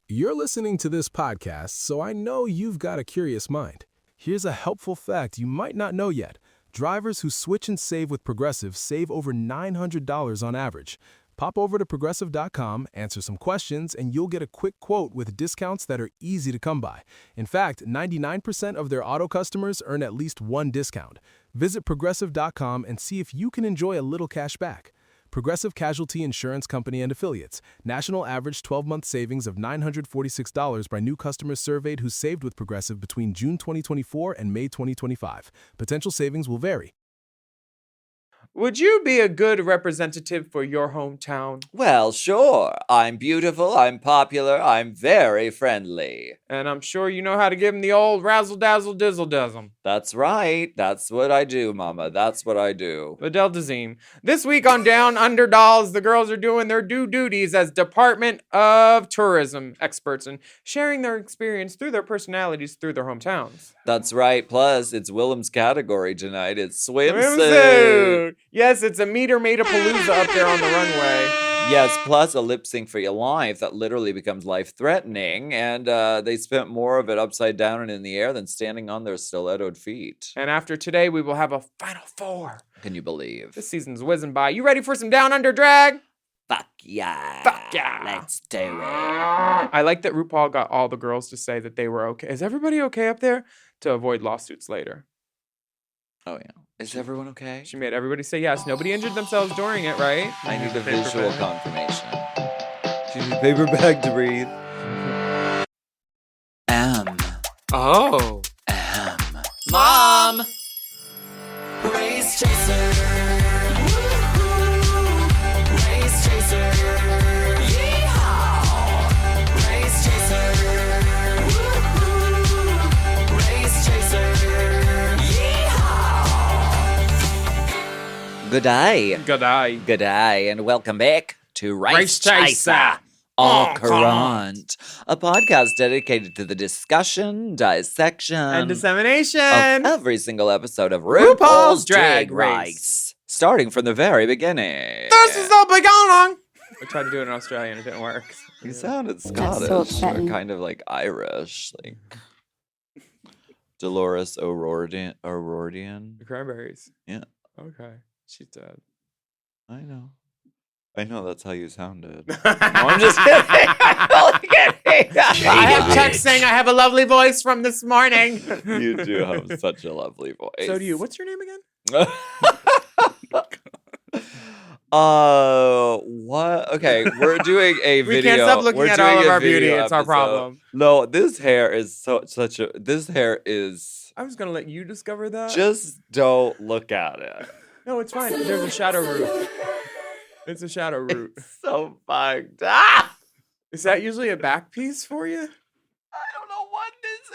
You're listening to this podcast, so I know you've got a curious mind. Here's a helpful fact you might not know yet. Drivers who switch and save with Progressive save over $900 on average. Pop over to Progressive.com, answer some questions, and you'll get a quick quote with discounts that are easy to come by. In fact, 99% of their auto customers earn at least one discount. Visit Progressive.com and see if you can enjoy a little cash back. Progressive Casualty Insurance Company and Affiliates. National average 12-month savings of $946 by new customers surveyed who saved with Progressive between June 2024 and May 2025. Potential savings will vary. Would you be a good representative for your hometown? Well, sure. I'm beautiful, I'm popular, I'm very friendly. And I'm sure you know how to give them the old razzle-dazzle-dizzle-dazzle. That's right. That's what I do, Mama. That's what I do. Adele Dazeem. This week on Down Under Dolls, the girls are doing their due duties as Department of Tourism experts and sharing their experience through their personalities through their hometowns. That's right. Plus, it's Willam's category tonight. It's swimsuit. Swimsuit! Yes, it's a meter made of palooza up there on the runway. Yes, plus a lip sync for your life that literally becomes life-threatening, and they spent more of it upside down and in the air than standing on their stilettoed feet. And after today, we will have a Final Four. Can you believe? This season's whizzing by. You ready for some Down Under drag? Fuck yeah. Fuck yeah. Let's do it. I like that RuPaul got all the girls to say that they were okay. Is everybody okay up there? To avoid lawsuits later. Oh, yeah. Is everyone okay? She made everybody say yes. Nobody injured themselves during it, right? I need a visual confirmation. She needs a paper bag to breathe. Oh. Mom! Race chaser. Race chaser. Yeehaw. Race chaser. Race chaser. Yeehaw. Good day. Good eye. Good day, and welcome back to Race Chaser. Chaser. All current, a podcast dedicated to the discussion, dissection, And dissemination. of every single episode of RuPaul's RuPaul's Drag Drag Race. Race, starting from the very beginning. This is the beginning. I tried to do it in Australian. It didn't work. You sounded so Scottish, upsetting. or kind of like Irish, like Dolores O'Riordan. The cranberries. Yeah. Okay. She's dead. I know. That's how you sounded. No, I'm just kidding. I'm only kidding. I have text saying I have a lovely voice from this morning. You do have such a lovely voice. So do you. What's your name again? What? Okay, we're doing a video. We can't stop looking We're at doing all of a our beauty. video It's our episode. problem. No, this hair is this hair is. I was going to let you discover that. Just don't look at it. No, it's fine. There's a shadow root. It's a shadow root. It's so fucked. Ah! Is that usually a back piece for you? I don't know what this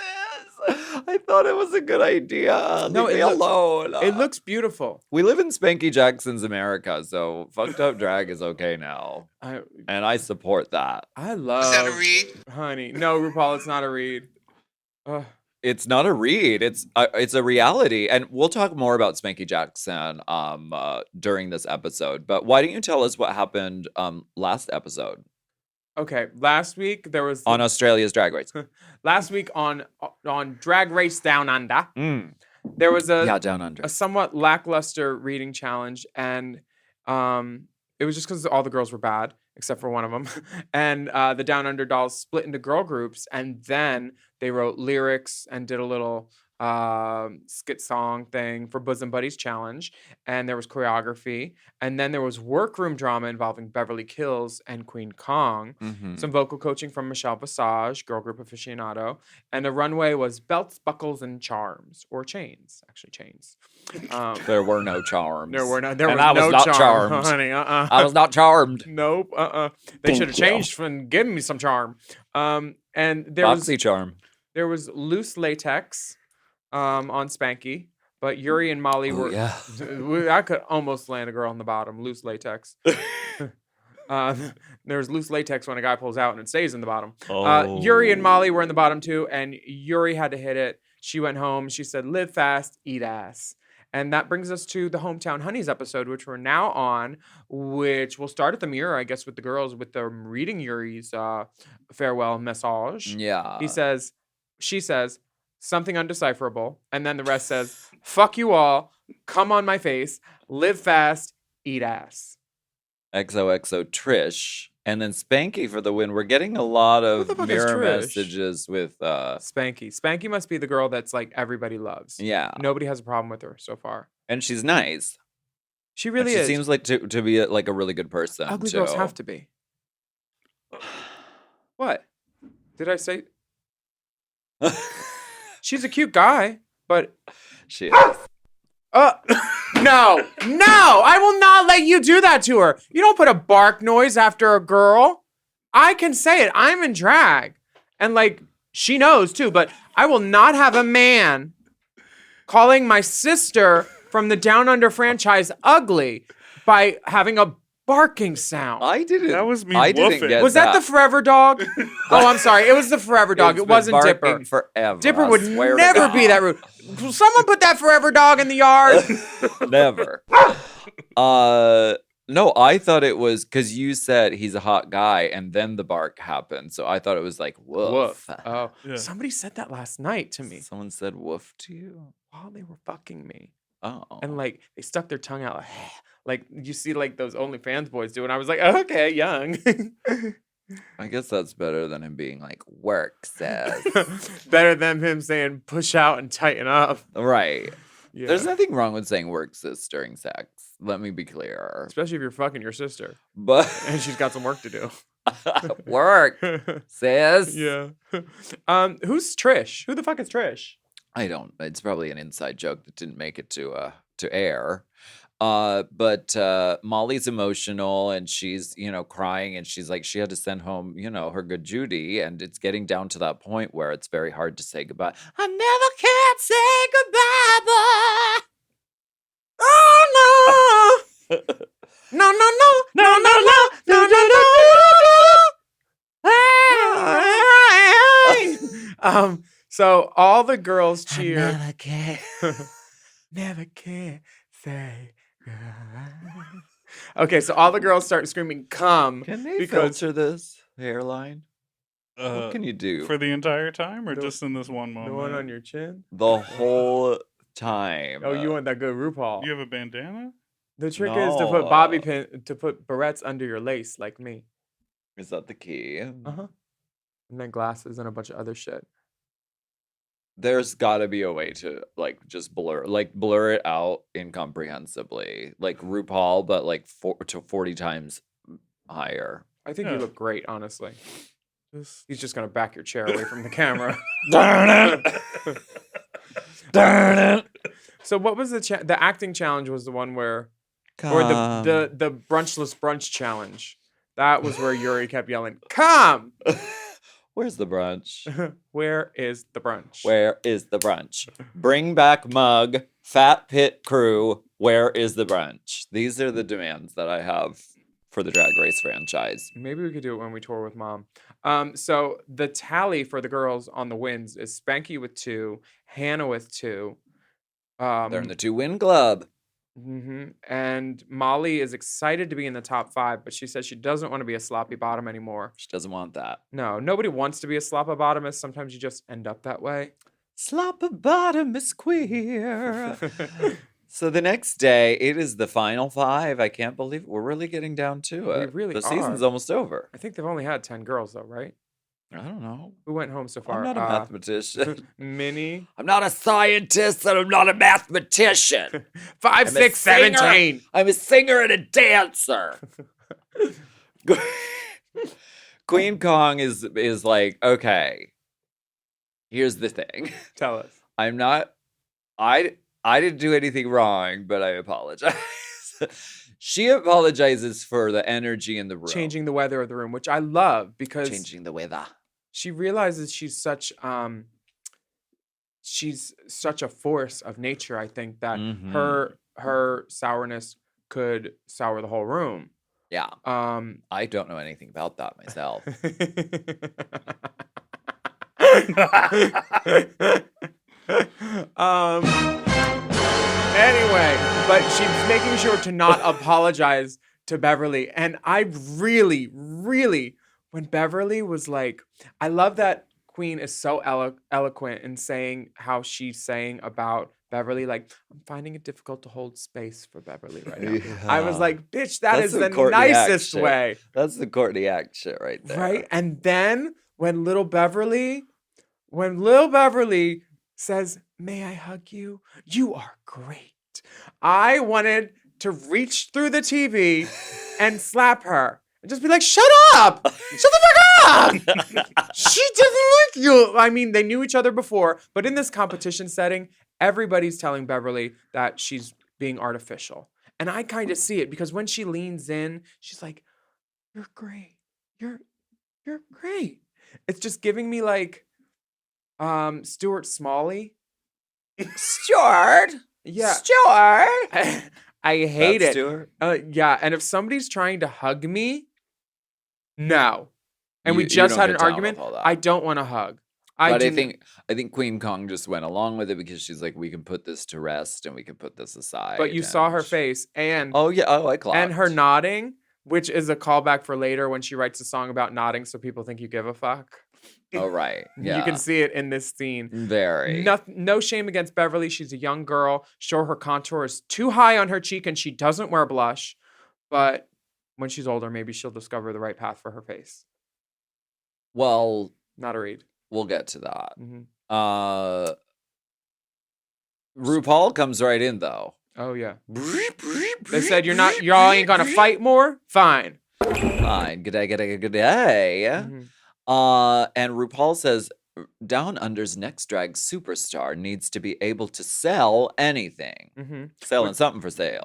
is. I thought it was a good idea. No, Leave me it looks- alone. It looks beautiful. We live in Spanky Jackson's America, so fucked up drag is okay now. And I support that. I love. Is that a read? Honey. No, RuPaul, it's not a read. Ugh. It's not a read. It's a reality, and we'll talk more about Spanky Jackson during this episode. But why don't you tell us what happened last episode Okay, last week there was on Australia's Drag Race? last week on Drag Race Down Under. There was Yeah, down under. a somewhat lackluster reading challenge, and it was just because all the girls were bad except for one of them. And the Down Under dolls split into girl groups, and then they wrote lyrics and did a little skit song thing for Bosom Buddies Challenge. And there was choreography. And then there was workroom drama involving Beverly Kills and Queen Kong. Mhm. Some vocal coaching from Michelle Visage, girl group aficionado. And the runway was belts, buckles, and charms. Or chains. Actually, chains. There were no charms. There was And no I was not charm, charmed. honey. I was not charmed. Nope. They should have changed from giving me some charm. And there Foxy charm. was loose latex on Spanky, but Yuri and Molly Oh, were. yeah. I could almost land a girl on the bottom. Loose latex. There's loose latex when a guy pulls out and it stays in the bottom. Yuri and Molly were in the bottom too, and Yuri had to hit it. She went home. She said, "Live fast, eat ass." And that brings us to the Hometown Hunnies episode, which we're now on, which will start at the mirror, I guess, with the girls, with them reading Yuri's farewell message. Yeah. She says, something undecipherable. And then the rest says, fuck you all, come on my face, live fast, eat ass. XOXO Trish. And then Spanky for the win. We're getting a lot Who the of fuck is mirror Trish? messages with Spanky. Spanky must be the girl that's like everybody loves. yeah. Nobody has a problem with her so far. And she's nice. She And really she is. seems like to be like a really good person. Ugly too. girls have to be. What? Did I say? She's a cute guy, but She is. no, I will not let you do that to her. You don't put a bark noise after a girl. I can say it. I'm in drag. And like, she knows too, but I will not have a man calling my sister from the Down Under franchise ugly by having a barking sound. I didn't. That was me I didn't woofing. get Was that the Forever Dog? Oh, I'm sorry. It was the Forever Dog. It's It been wasn't barking Dipper. Forever. Dipper I would swear to never be God. that rude. Someone put that Forever Dog in the yard. Never. No, I thought it was because you said he's a hot guy, and then the bark happened. So I thought it was like woof. Oh, Yeah. somebody said that last night to me Someone said woof to you. while they were fucking me. Oh, And like they stuck their tongue out like you see like those OnlyFans boys do. And I was like, okay, young. I guess that's better than him being like work says. Better than him saying push out and tighten up. Right. Yeah. There's nothing wrong with saying work sis during sex. Let me be clear. Especially if you're fucking your sister But and she's got some work to do. work sis. Yeah. Who's Trish? Who the fuck is Trish? I don't. It's probably an inside joke that didn't make it to air. But Molly's emotional and she's, crying and she's like, she had to send home, her good Judy. And it's getting down to that point where it's very hard to say goodbye. I never can say goodbye, boy. Oh no. No. So all the girls cheer. Never can. Never can say goodbye. Okay, so all the girls start screaming, come. Can they Because- filter this hairline? What can you do? For the entire time or The- just in this one The moment? one on your chin. The whole time. Oh, you want that good RuPaul. You have a bandana? The trick is to put bobby pin, to put barrettes under your lace like me. Is that the key? Uh-huh. And then glasses and a bunch of other shit. There's got to be a way to just blur it out incomprehensibly, like RuPaul, but like 40 times higher. I think Yeah. you look great, honestly. Just He's just gonna back your chair away from the camera. Darn it! Darn it! So what was the acting challenge? Was the one where, or the brunchless brunch challenge? That was where Yuri kept yelling, "Come! Where's the brunch? Where is the brunch?" Where is the brunch? Bring back mug, fat pit crew. Where is the brunch? These are the demands that I have for the Drag Race franchise. Maybe we could do it when we tour with Mom. So the tally for the girls on the wins is Spanky with 2, Hannah with 2. They're in the 2-win club. And Molly is excited to be in the top 5, but she says she doesn't want to be a sloppy bottom anymore. She doesn't want that. No, nobody wants to be a sloppy bottomist. Sometimes you just end up that way. Slop bottom is queer. So the next day, it is the final 5. I can't believe we're really getting down to We it. really the season's are. almost over. I think they've only had 10 girls, though, right? I don't know. Who went home so far? I'm not a mathematician. Minnie. I'm not a scientist and I'm not a mathematician. 5, I'm a 6, singer. 17. I'm a singer and a dancer. Queen Kong is like, okay, here's the thing. Tell us. I'm not, I didn't do anything wrong, but I apologize. She apologizes for the energy in the room. Changing the weather of the room, which I love because Changing the weather. she realizes she's such a force of nature. I think that Mhm. her sourness could sour the whole room. Yeah. I don't know anything about that myself. Anyway, she's making sure to not apologize to Beverly. And I really, really, when Beverly was like, I love that Queen is so eloquent in saying how she's saying about Beverly, like, I'm finding it difficult to hold space for Beverly right now. I was Yeah. like, bitch, that That's is some the Courtney Act nicest shit. way. That's the Courtney Act shit right there. Right? And then when little Beverly says, may I hug you? You are great. I wanted to reach through the TV and slap her and just be like, shut up! Shut the fuck up! She doesn't like you. I mean, they knew each other before, but in this competition setting, everybody's telling Beverly that she's being artificial. And I kind of see it because when she leans in, she's like, you're great. You're great. It's just giving me like Stuart Smalley. Stuart. Yeah. Stuart. I hate That's it. Stuart. Yeah, and if somebody's trying to hug me, no. And we You just don't had get an down with argument. all that. I don't want to hug. But I think Queen Kong just went along with it because she's like, we can put this to rest and we can put this aside. But you saw her and- face and Oh yeah. Oh, I clocked. and her nodding, which is a callback for later when she writes a song about nodding so people think you give a fuck. Oh right. Yeah. You can see it in this scene. Very. No shame against Beverly. She's a young girl. Sure, her contour is too high on her cheek and she doesn't wear blush. But when she's older, maybe she'll discover the right path for her face. Well, Not a read. we'll get to that. Mhm. RuPaul comes right in though. Oh, yeah. They said, y'all ain't gonna fight more? Fine. Fine. Good day, good day, good day. Mhm. And RuPaul says Down Under's next drag superstar needs to be able to sell anything. Mhm. Selling something for sale.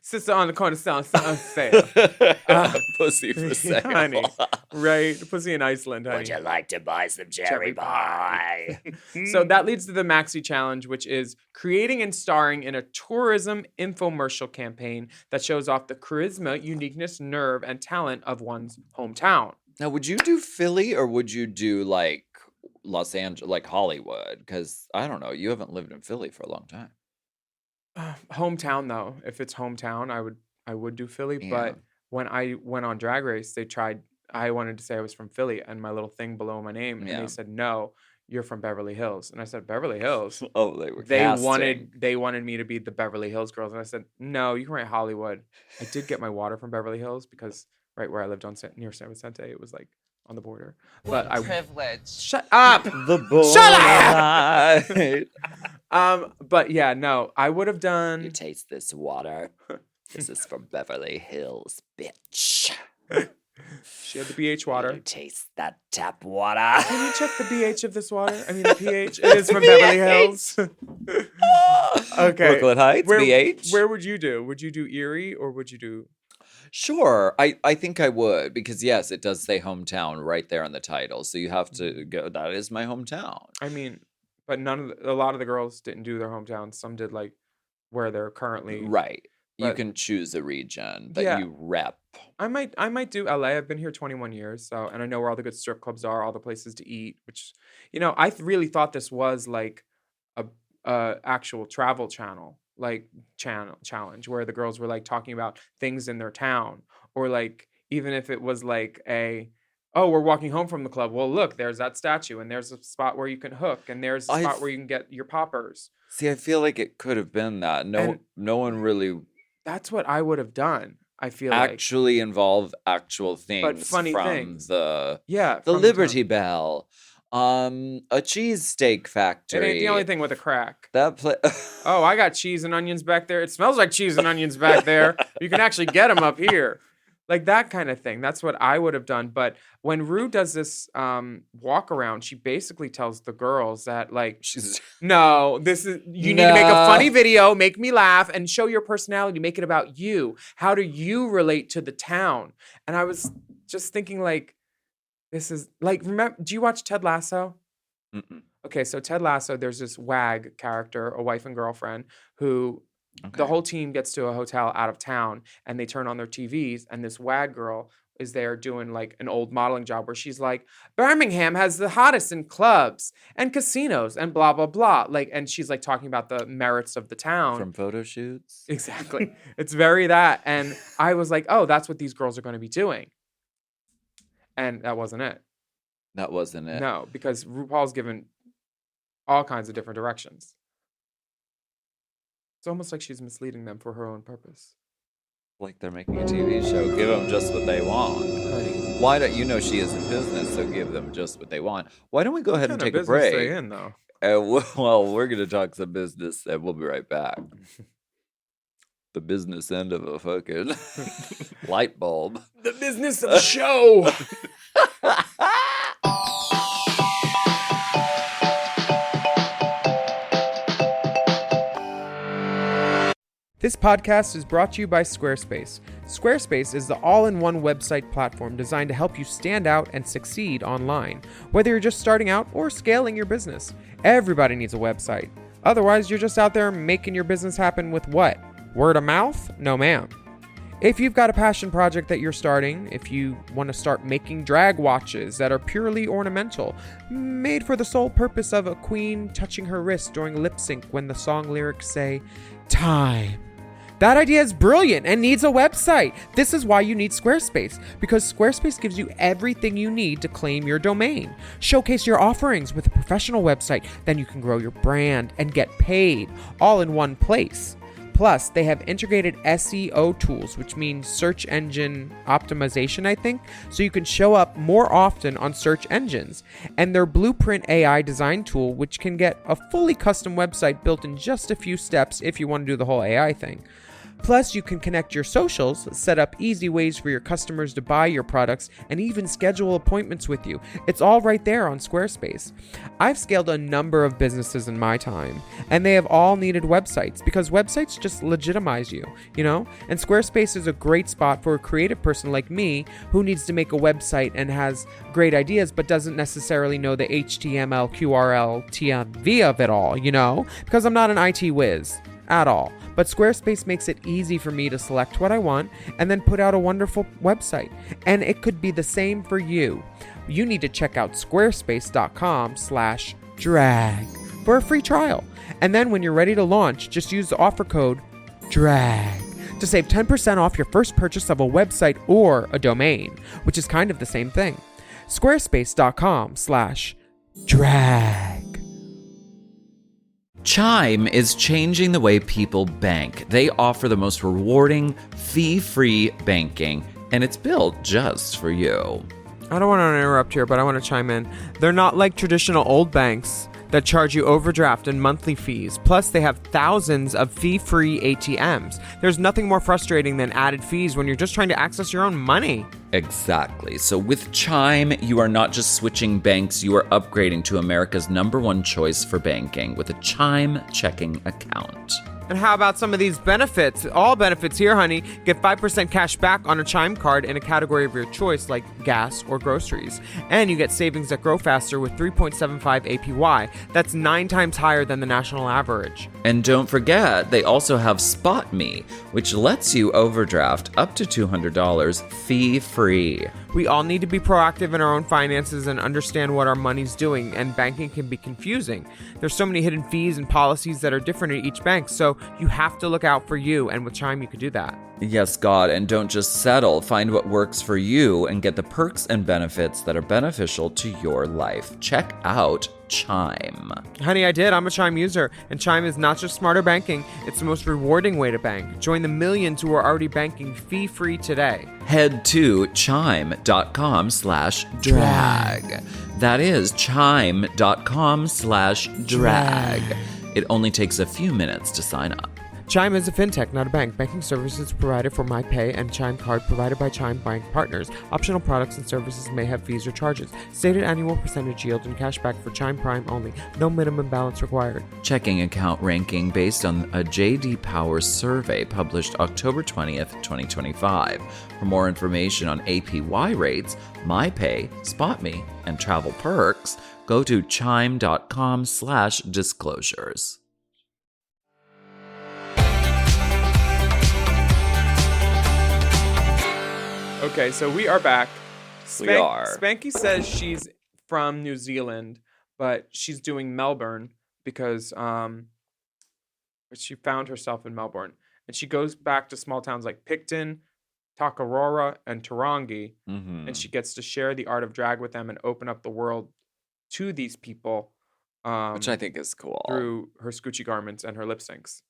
Sister on the corner selling something for sale. Pussy for sale. Honey. Right? Pussy in Iceland, honey. Would you like to buy some Cherry cherry pie? So that leads to the Maxi Challenge, which is creating and starring in a tourism infomercial campaign that shows off the charisma, uniqueness, nerve, and talent of one's hometown. Now, would you do Philly or would you do like Los Angeles, like Hollywood? Because I don't know, you haven't lived in Philly for a long time. Hometown, though. If it's hometown, I would do Philly. Yeah. But when I went on Drag Race, I wanted to say I was from Philly and my little thing below my name. And Yeah. they said, no, you're from Beverly Hills. And I said, Beverly Hills? Oh, they were They casting. wanted me to be the Beverly Hills girls. And I said, no, you can write Hollywood. I did get my water from Beverly Hills because right where I lived near San Vicente, it was like on the border. But I Privilege. shut up. The boy. Shut But yeah, no, I would have You done. taste this water. This is from Beverly Hills, bitch. She had the BH water. You taste that tap water. Can you check the BH of this water? I mean, the pH. It is from Beverly Hills. Okay. Brooklyn Heights, BH. Where would you do? Would you do Erie or would you do? Sure, I think I would because yes, it does say hometown right there on the title, so you have to go. That is my hometown. I mean, but a lot of the girls didn't do their hometowns. Some did like where they're currently. Right, you but- can choose a region that Yeah. you rep. I might do LA. I've been here 21 years, so and I know where all the good strip clubs are, all the places to eat. Which, I really thought this was like a actual travel channel, like challenge where the girls were like talking about things in their town, or like even if it was like we're walking home from the club. Well, look, there's that statue, and there's a spot where you can hook, and there's a spot where you can get your poppers. See, I feel like it could have been that. And- No one really That's what I would have done. I feel actually involve actual things funny from things. the yeah, the from Liberty town. Bell, a cheesesteak It factory. ain't the only thing with a crack. That place. Oh, I got cheese and onions back there. It smells like cheese and onions back there. You can actually get them up here. Like that kind of thing. That's what I would have done. But when Rue does this walk around, she basically tells the girls that like, She's no, you need to make a No. funny video, make me laugh, and show your personality, make it about you. How do you relate to the town? And I was just thinking like, this is like, remember, do you watch Ted Lasso? Mm-mm. Okay, so Ted Lasso, there's this WAG character, a wife and girlfriend, who the Okay. whole team gets to a hotel out of town and they turn on their TVs, and this WAG girl is there doing like an old modeling job where she's like, Birmingham has the hottest in clubs and casinos and blah, blah, blah. Like, and she's like talking about the merits of the town. From photo shoots. Exactly. It's very that. And I was like, oh, that's what these girls are going to be doing. And that wasn't it. That wasn't it. No, because RuPaul's given all kinds of different directions. It's almost like she's misleading them for her own purpose. Like they're making a TV show. Give them just what they want. Honey. Why don't you know she is in business, so give them just what they want. Why don't we go ahead and take a break? They in, though? Well, we're going to talk some business, and we'll be right back. The business end of a fucking light bulb. The business of the show. This podcast is brought to you by Squarespace. Squarespace is the all-in-one website platform designed to help you stand out and succeed online. Whether you're just starting out or scaling your business, everybody needs a website. Otherwise, you're just out there making your business happen with what? Word of mouth? No, ma'am. If you've got a passion project that you're starting, if you want to start making drag watches that are purely ornamental, made for the sole purpose of a queen touching her wrist during lip sync when the song lyrics say, time. That idea is brilliant and needs a website. This is why you need Squarespace, because Squarespace gives you everything you need to claim your domain. Showcase your offerings with a professional website, then you can grow your brand and get paid all in one place. Plus, they have integrated SEO tools, which means search engine optimization, I think, so you can show up more often on search engines. And their Blueprint AI design tool, which can get a fully custom website built in just a few steps if you want to do the whole AI thing. Plus, you can connect your socials, set up easy ways for your customers to buy your products, and even schedule appointments with you. It's all right there on Squarespace. I've scaled a number of businesses in my time, and they have all needed websites because websites just legitimize you, you know? And Squarespace is a great spot for a creative person like me who needs to make a website and has great ideas but doesn't necessarily know the HTML, QRL, TMV of it all, you know? Because I'm not an IT whiz at all. But Squarespace makes it easy for me to select what I want and then put out a wonderful website. And it could be the same for you. You need to check out squarespace.com/drag for a free trial. And then when you're ready to launch, just use the offer code DRAG to save 10% off your first purchase of a website or a domain, which is kind of the same thing. Squarespace.com/drag. Chime is changing the way people bank. They offer the most rewarding, fee-free banking, and it's built just for you. I don't want to interrupt here, but I want to chime in. They're not like traditional old banks that charge you overdraft and monthly fees. Plus, they have thousands of fee-free ATMs. There's nothing more frustrating than added fees when you're just trying to access your own money. Exactly. So with Chime, you are not just switching banks, you are upgrading to America's #1 choice for banking with a Chime checking account. And how about some of these benefits? All benefits here, honey. Get 5% cash back on a Chime card in a category of your choice, like gas or groceries. And you get savings that grow faster with 3.75 APY. That's 9 times higher than the national average. And don't forget, they also have Spot Me, which lets you overdraft up to $200 fee-free. We all need to be proactive in our own finances and understand what our money's doing, and banking can be confusing. There's so many hidden fees and policies that are different at each bank, so you have to look out for you, and with Chime you could do that. Yes, God, and don't just settle. Find what works for you and get the perks and benefits that are beneficial to your life. Check out Chime. Honey, I did. I'm a Chime user, and Chime is not just smarter banking, it's the most rewarding way to bank. Join the millions who are already banking fee-free today. Head to chime.com/drag. That is chime.com/drag. It only takes a few minutes to sign up. Chime is a fintech, not a bank. Banking services provided for MyPay and Chime Card provided by Chime Bank Partners. Optional products and services may have fees or charges. Stated annual percentage yield and cashback for Chime Prime only. No minimum balance required. Checking account ranking based on a J.D. Power survey published October 20th, 2025. For more information on APY rates, MyPay, SpotMe, and travel perks, go to chime.com/disclosures. Okay, so we are back. We are. Spanky says she's from New Zealand, but she's doing Melbourne because she found herself in Melbourne. And she goes back to small towns like Picton, Takarora, and Tarongi, Mm-hmm. and she gets to share the art of drag with them and open up the world to these people. Which I think is cool. Through her Scoochie garments and her lip syncs,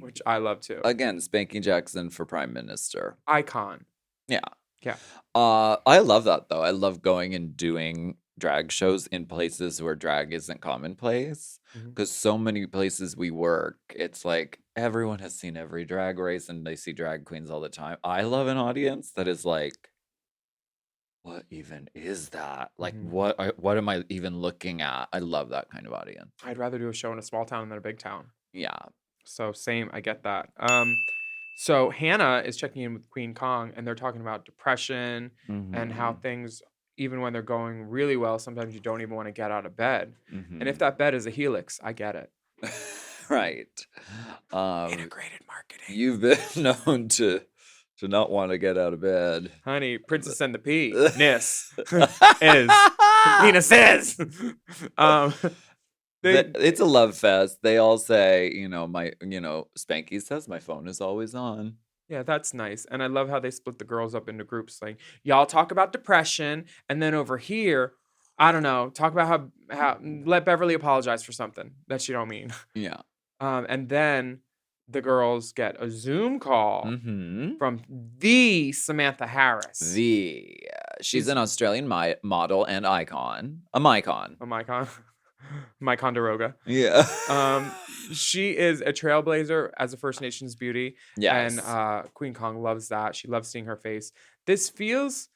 which I love too. Again, Spanky Jackson for Prime Minister. Icon. Yeah. Yeah. I love that though. I love going and doing drag shows in places where drag isn't commonplace. Mhm. Because so many places we work, it's like everyone has seen every drag race and they see drag queens all the time. I love an audience that is like, what even is that? Like, Mhm. what am I even looking at? I love that kind of audience. I'd rather do a show in a small town than a big town. Yeah. So same, I get that. So Hannah is checking in with Queen Kong, and they're talking about depression and how Mhm. things, even when they're going really well, sometimes you don't even want to get out of bed. And if Mhm. that bed is a helix, I get it. Right. Integrated marketing. You've been known to not want to get out of bed. Honey, Princess and the Penis is. Penis is. It's a love fest. They all say, Spanky says my phone is always on. Yeah, that's nice. And I love how they split the girls up into groups. Like, y'all talk about depression, and then over here, I don't know, talk about how let Beverly apologize for something that she don't mean. Yeah. And then the girls get a Zoom call Mm-hmm. from the Samantha Harris. She's an Australian model and icon. A mycon. Oh, Mycon. Mycondaroga. Yeah. She is a trailblazer as a First Nations beauty. Yes. And Queen Kong loves that. She loves seeing her face. This feels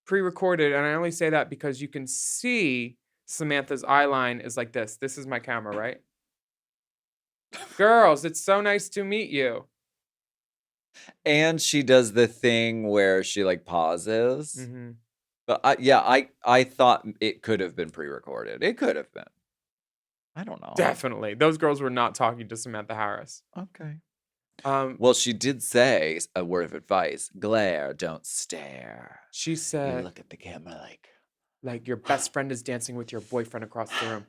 pre-recorded, and I only say that because you can see Samantha's eyeline is like this. This is my camera, right? Girls, it's so nice to meet you. And she does the thing where she like pauses. Mm-hmm. But I thought it could have been pre-recorded. It could have been. I don't know. Definitely. Those girls were not talking to Samantha Harris. Okay. Um, Well, she did say a word of advice: glare, don't stare. she You said, look at the camera like your best friend is dancing with your boyfriend across the room.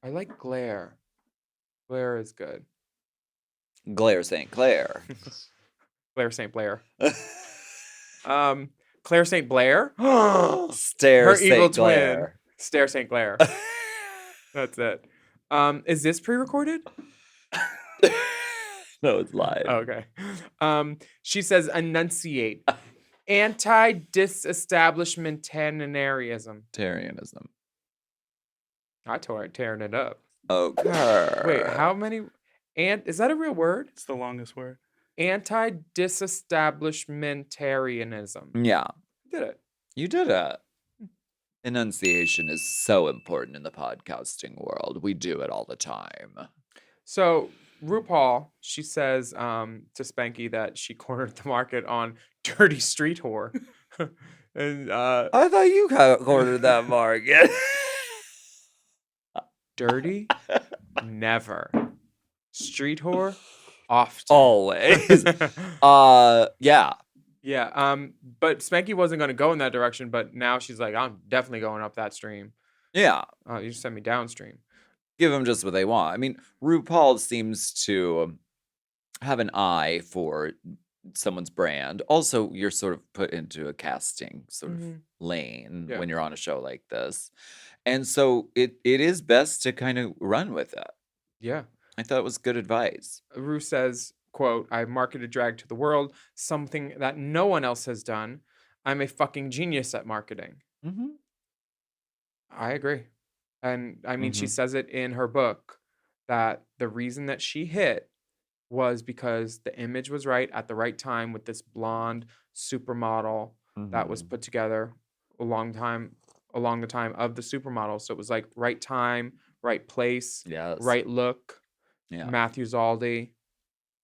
I like glare. Glare is good. glare St. Clair. Claire St. Blair. Claire St. Blair? Stare Her St. evil twin. Clair. Stare St. Clair. That's it. Is this pre-recorded? No, it's live. Oh, okay. She says enunciate. Anti-disestablishmentarianism. Tarianism. I tearing it up. Okay. Wait, how many? Is that a real word? It's the longest word. Anti-disestablishmentarianism. Yeah, Did it? you did it. Enunciation is so important in the podcasting world. We do it all the time. So RuPaul, she says to Spanky that she cornered the market on dirty street whore. And I thought you cornered that market. dirty? Never. Street whore? Often. Always. Yeah. Yeah. But Spanky wasn't going to go in that direction, but now she's like, I'm definitely going up that stream. Yeah. You just sent me downstream. Give them just what they want. I mean, RuPaul seems to have an eye for someone's brand. Also, you're sort of put into a casting sort of lane Yeah. when you're on a show like this. And so it is best to kind of run with it. Yeah. I thought it was good advice. Ru says, quote, I marketed drag to the world, something that no one else has done. I'm a fucking genius at marketing. Mm-hmm. I agree. And I mean, she Mhm. says it in her book that the reason that she hit was because the image was right at the right time with this blonde supermodel that was put together along the time of the supermodel. So it was like right time, right place, Yes. right look. Yeah. Matthew Zaldi,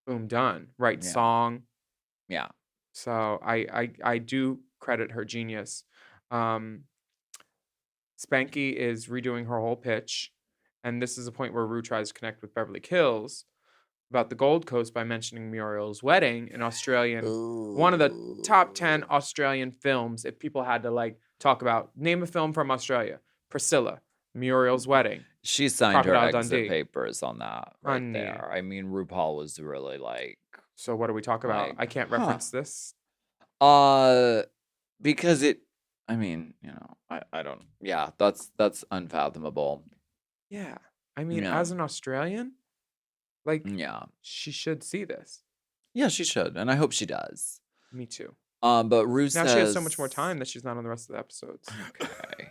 boom, done. Right Yeah. song. Yeah. So I do credit her genius. Spanky is redoing her whole pitch, and this is a point where Rue tries to connect with Beverly Kills, about the Gold Coast by mentioning Muriel's Wedding, an Australian, one of the top 10 Australian films. If people had to like talk about, name a film from Australia, Priscilla, Muriel's Wedding. She signed her Crocodile exit Dundee. papers on that right Honey. there. I mean, RuPaul was really like, So what do we talk about? Like, I can't reference this. because I mean, you know, I don't. Yeah, that's unfathomable. Yeah. I mean, Yeah. as an Australian, like, Yeah, she should see this. yeah, she should, and I hope she does. Me too. But Rue Now says she has so much more time that she's not on the rest of the episodes. Okay.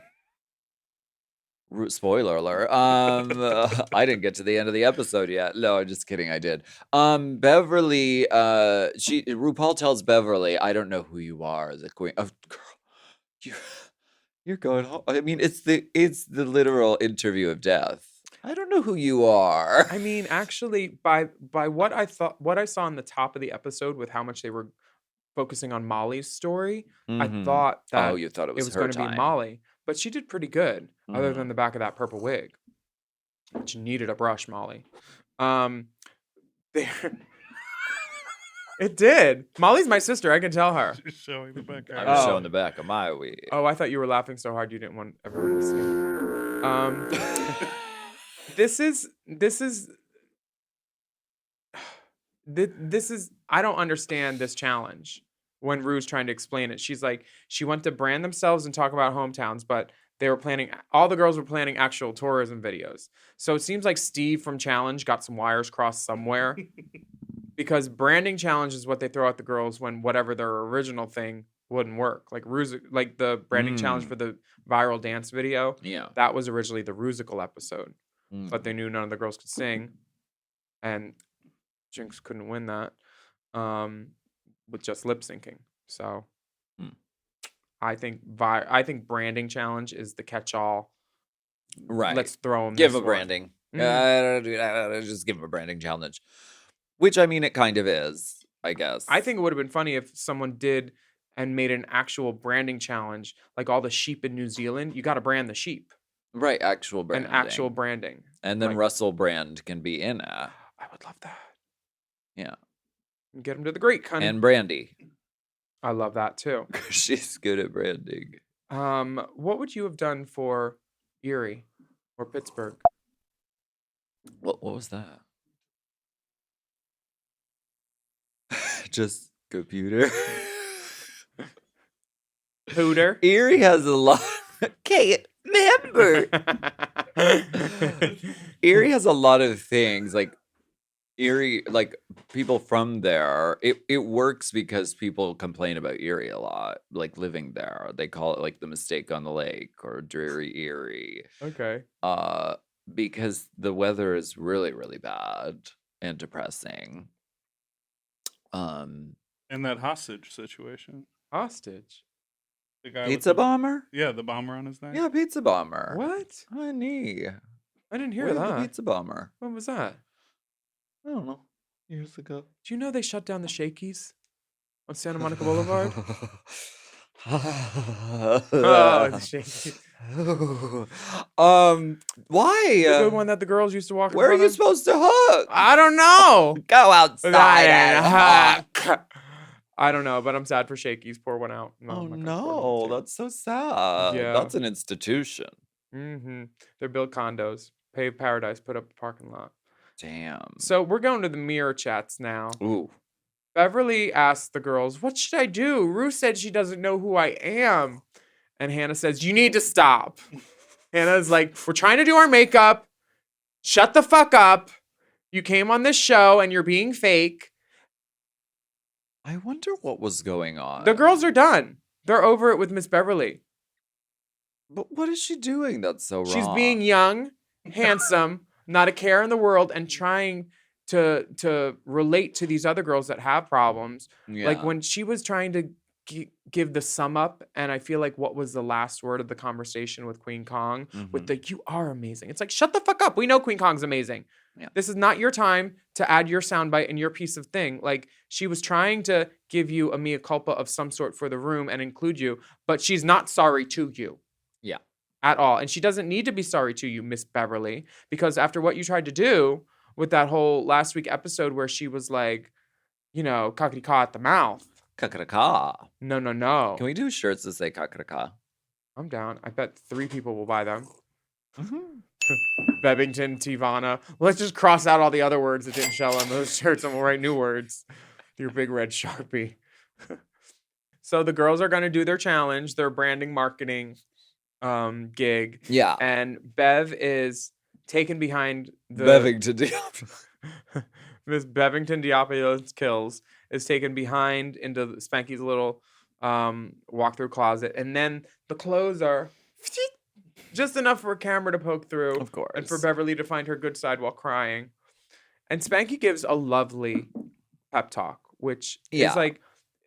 Spoiler alert. I didn't get to the end of the episode yet. No, I'm just kidding. I did. Beverly. RuPaul tells Beverly, "I don't know who you are, the queen." Oh, girl, you're going home. I mean, it's the literal interview of death. I don't know who you are. I mean, actually, by what I saw on the top of the episode with how much they were focusing on Molly's story, I Mhm. thought that Oh, you thought it was her going to be time. Molly, but she did pretty good, other Mhm. than the back of that purple wig, which needed a brush, Molly. There, it did. Molly's my sister. I can tell her. She's showing the back. I'm Oh. showing the back of my wig. Oh, I thought you were laughing so hard you didn't want everyone to see. This is I don't understand this challenge when Rue's trying to explain it. She's like, she went to brand themselves and talk about hometowns, but all the girls were planning actual tourism videos. So it seems like Steve from Challenge got some wires crossed somewhere because branding challenge is what they throw at the girls when whatever their original thing wouldn't work. Like like the branding challenge for the viral dance video. Yeah. That was originally the Rusical episode, Mm. but they knew none of the girls could sing, and Jinx couldn't win that with just lip syncing. So Hmm. I think branding challenge is the catch-all. Right. Let's throw them. Give a branding. Just give him a branding challenge. Which, I mean, it kind of is, I guess. I think it would have been funny if someone did and made an actual branding challenge, like all the sheep in New Zealand. You got to brand the sheep. Right, actual branding. An actual branding. And then like- Russell Brand can be in it. I would love that. Yeah. Get him to the Greek, honey. And Brandy. I love that too. She's good at branding. What would you have done for Erie or Pittsburgh? What was that? Just computer. Hooter. Erie has a lot. Can't remember. Erie has a lot of things like Erie, like people from there. It works because people complain about Erie a lot, like living there. They call it like the mistake on the lake or dreary Erie. Okay. Because the weather is really, really bad and depressing. And that hostage situation. Hostage. The guy with Pizza the- bomber? Yeah, the bomber on his neck. Yeah, pizza bomber. What? Honey. I didn't hear Where's the that. pizza bomber? When was that? I don't know. Years ago. Do you know they shut down the Shakey's on Santa Monica Boulevard? Oh, the Shakey's. Why? The good one that the girls used to walk in Where are front you of? supposed to hook? I don't know. Go outside and hook. I don't know, but I'm sad for Shakey's. Pour one out. Oh I'm not gonna no, pour one, too. that's so sad. Yeah. That's an institution. Mm-hmm. They're built condos. Paved paradise. Put up a parking lot. Damn. So we're going to the mirror chats now. Ooh. Beverly asked the girls, "What should I do?" Rue said she doesn't know who I am. And Hannah says, "You need to stop." Hannah's like, "We're trying to do our makeup. Shut the fuck up. You came on this show and you're being fake." I wonder what was going on. The girls are done. They're over it with Miss Beverly. But what is she doing that's so wrong? She's being young, handsome, not a care in the world, and trying to relate to these other girls that have problems. Like Yeah. when she was trying to give the sum up, and I feel like what was the last word of the conversation with Queen Kong with the "you are amazing." It's like, shut the fuck up. We know Queen Kong's amazing. Yeah. This is not your time to add your soundbite and your piece of thing. Like she was trying to give you a mea culpa of some sort for the room and include you, but she's not sorry to you. Yeah. At all. And she doesn't need to be sorry to you, Miss Beverly, because after what you tried to do with that whole last week episode where she was like, you know, cockity-caw at the mouth. Kakaraka. No. Can we do shirts that say kakaraka? I'm down. I bet 3 people will buy them. Mm-hmm. Bevington, Tivana. Let's just cross out all the other words that didn't show on those shirts and we'll write new words. Your big red Sharpie. So the girls are going to do their challenge, their branding marketing gig. Yeah. And Bev is taken behind the... Bevington Diop. Miss Bevington Diopio's kills is taken behind into Spanky's little walk-through closet. And then the clothes are just enough for a camera to poke through. Of course. And for Beverly to find her good side while crying. And Spanky gives a lovely pep talk, which is like,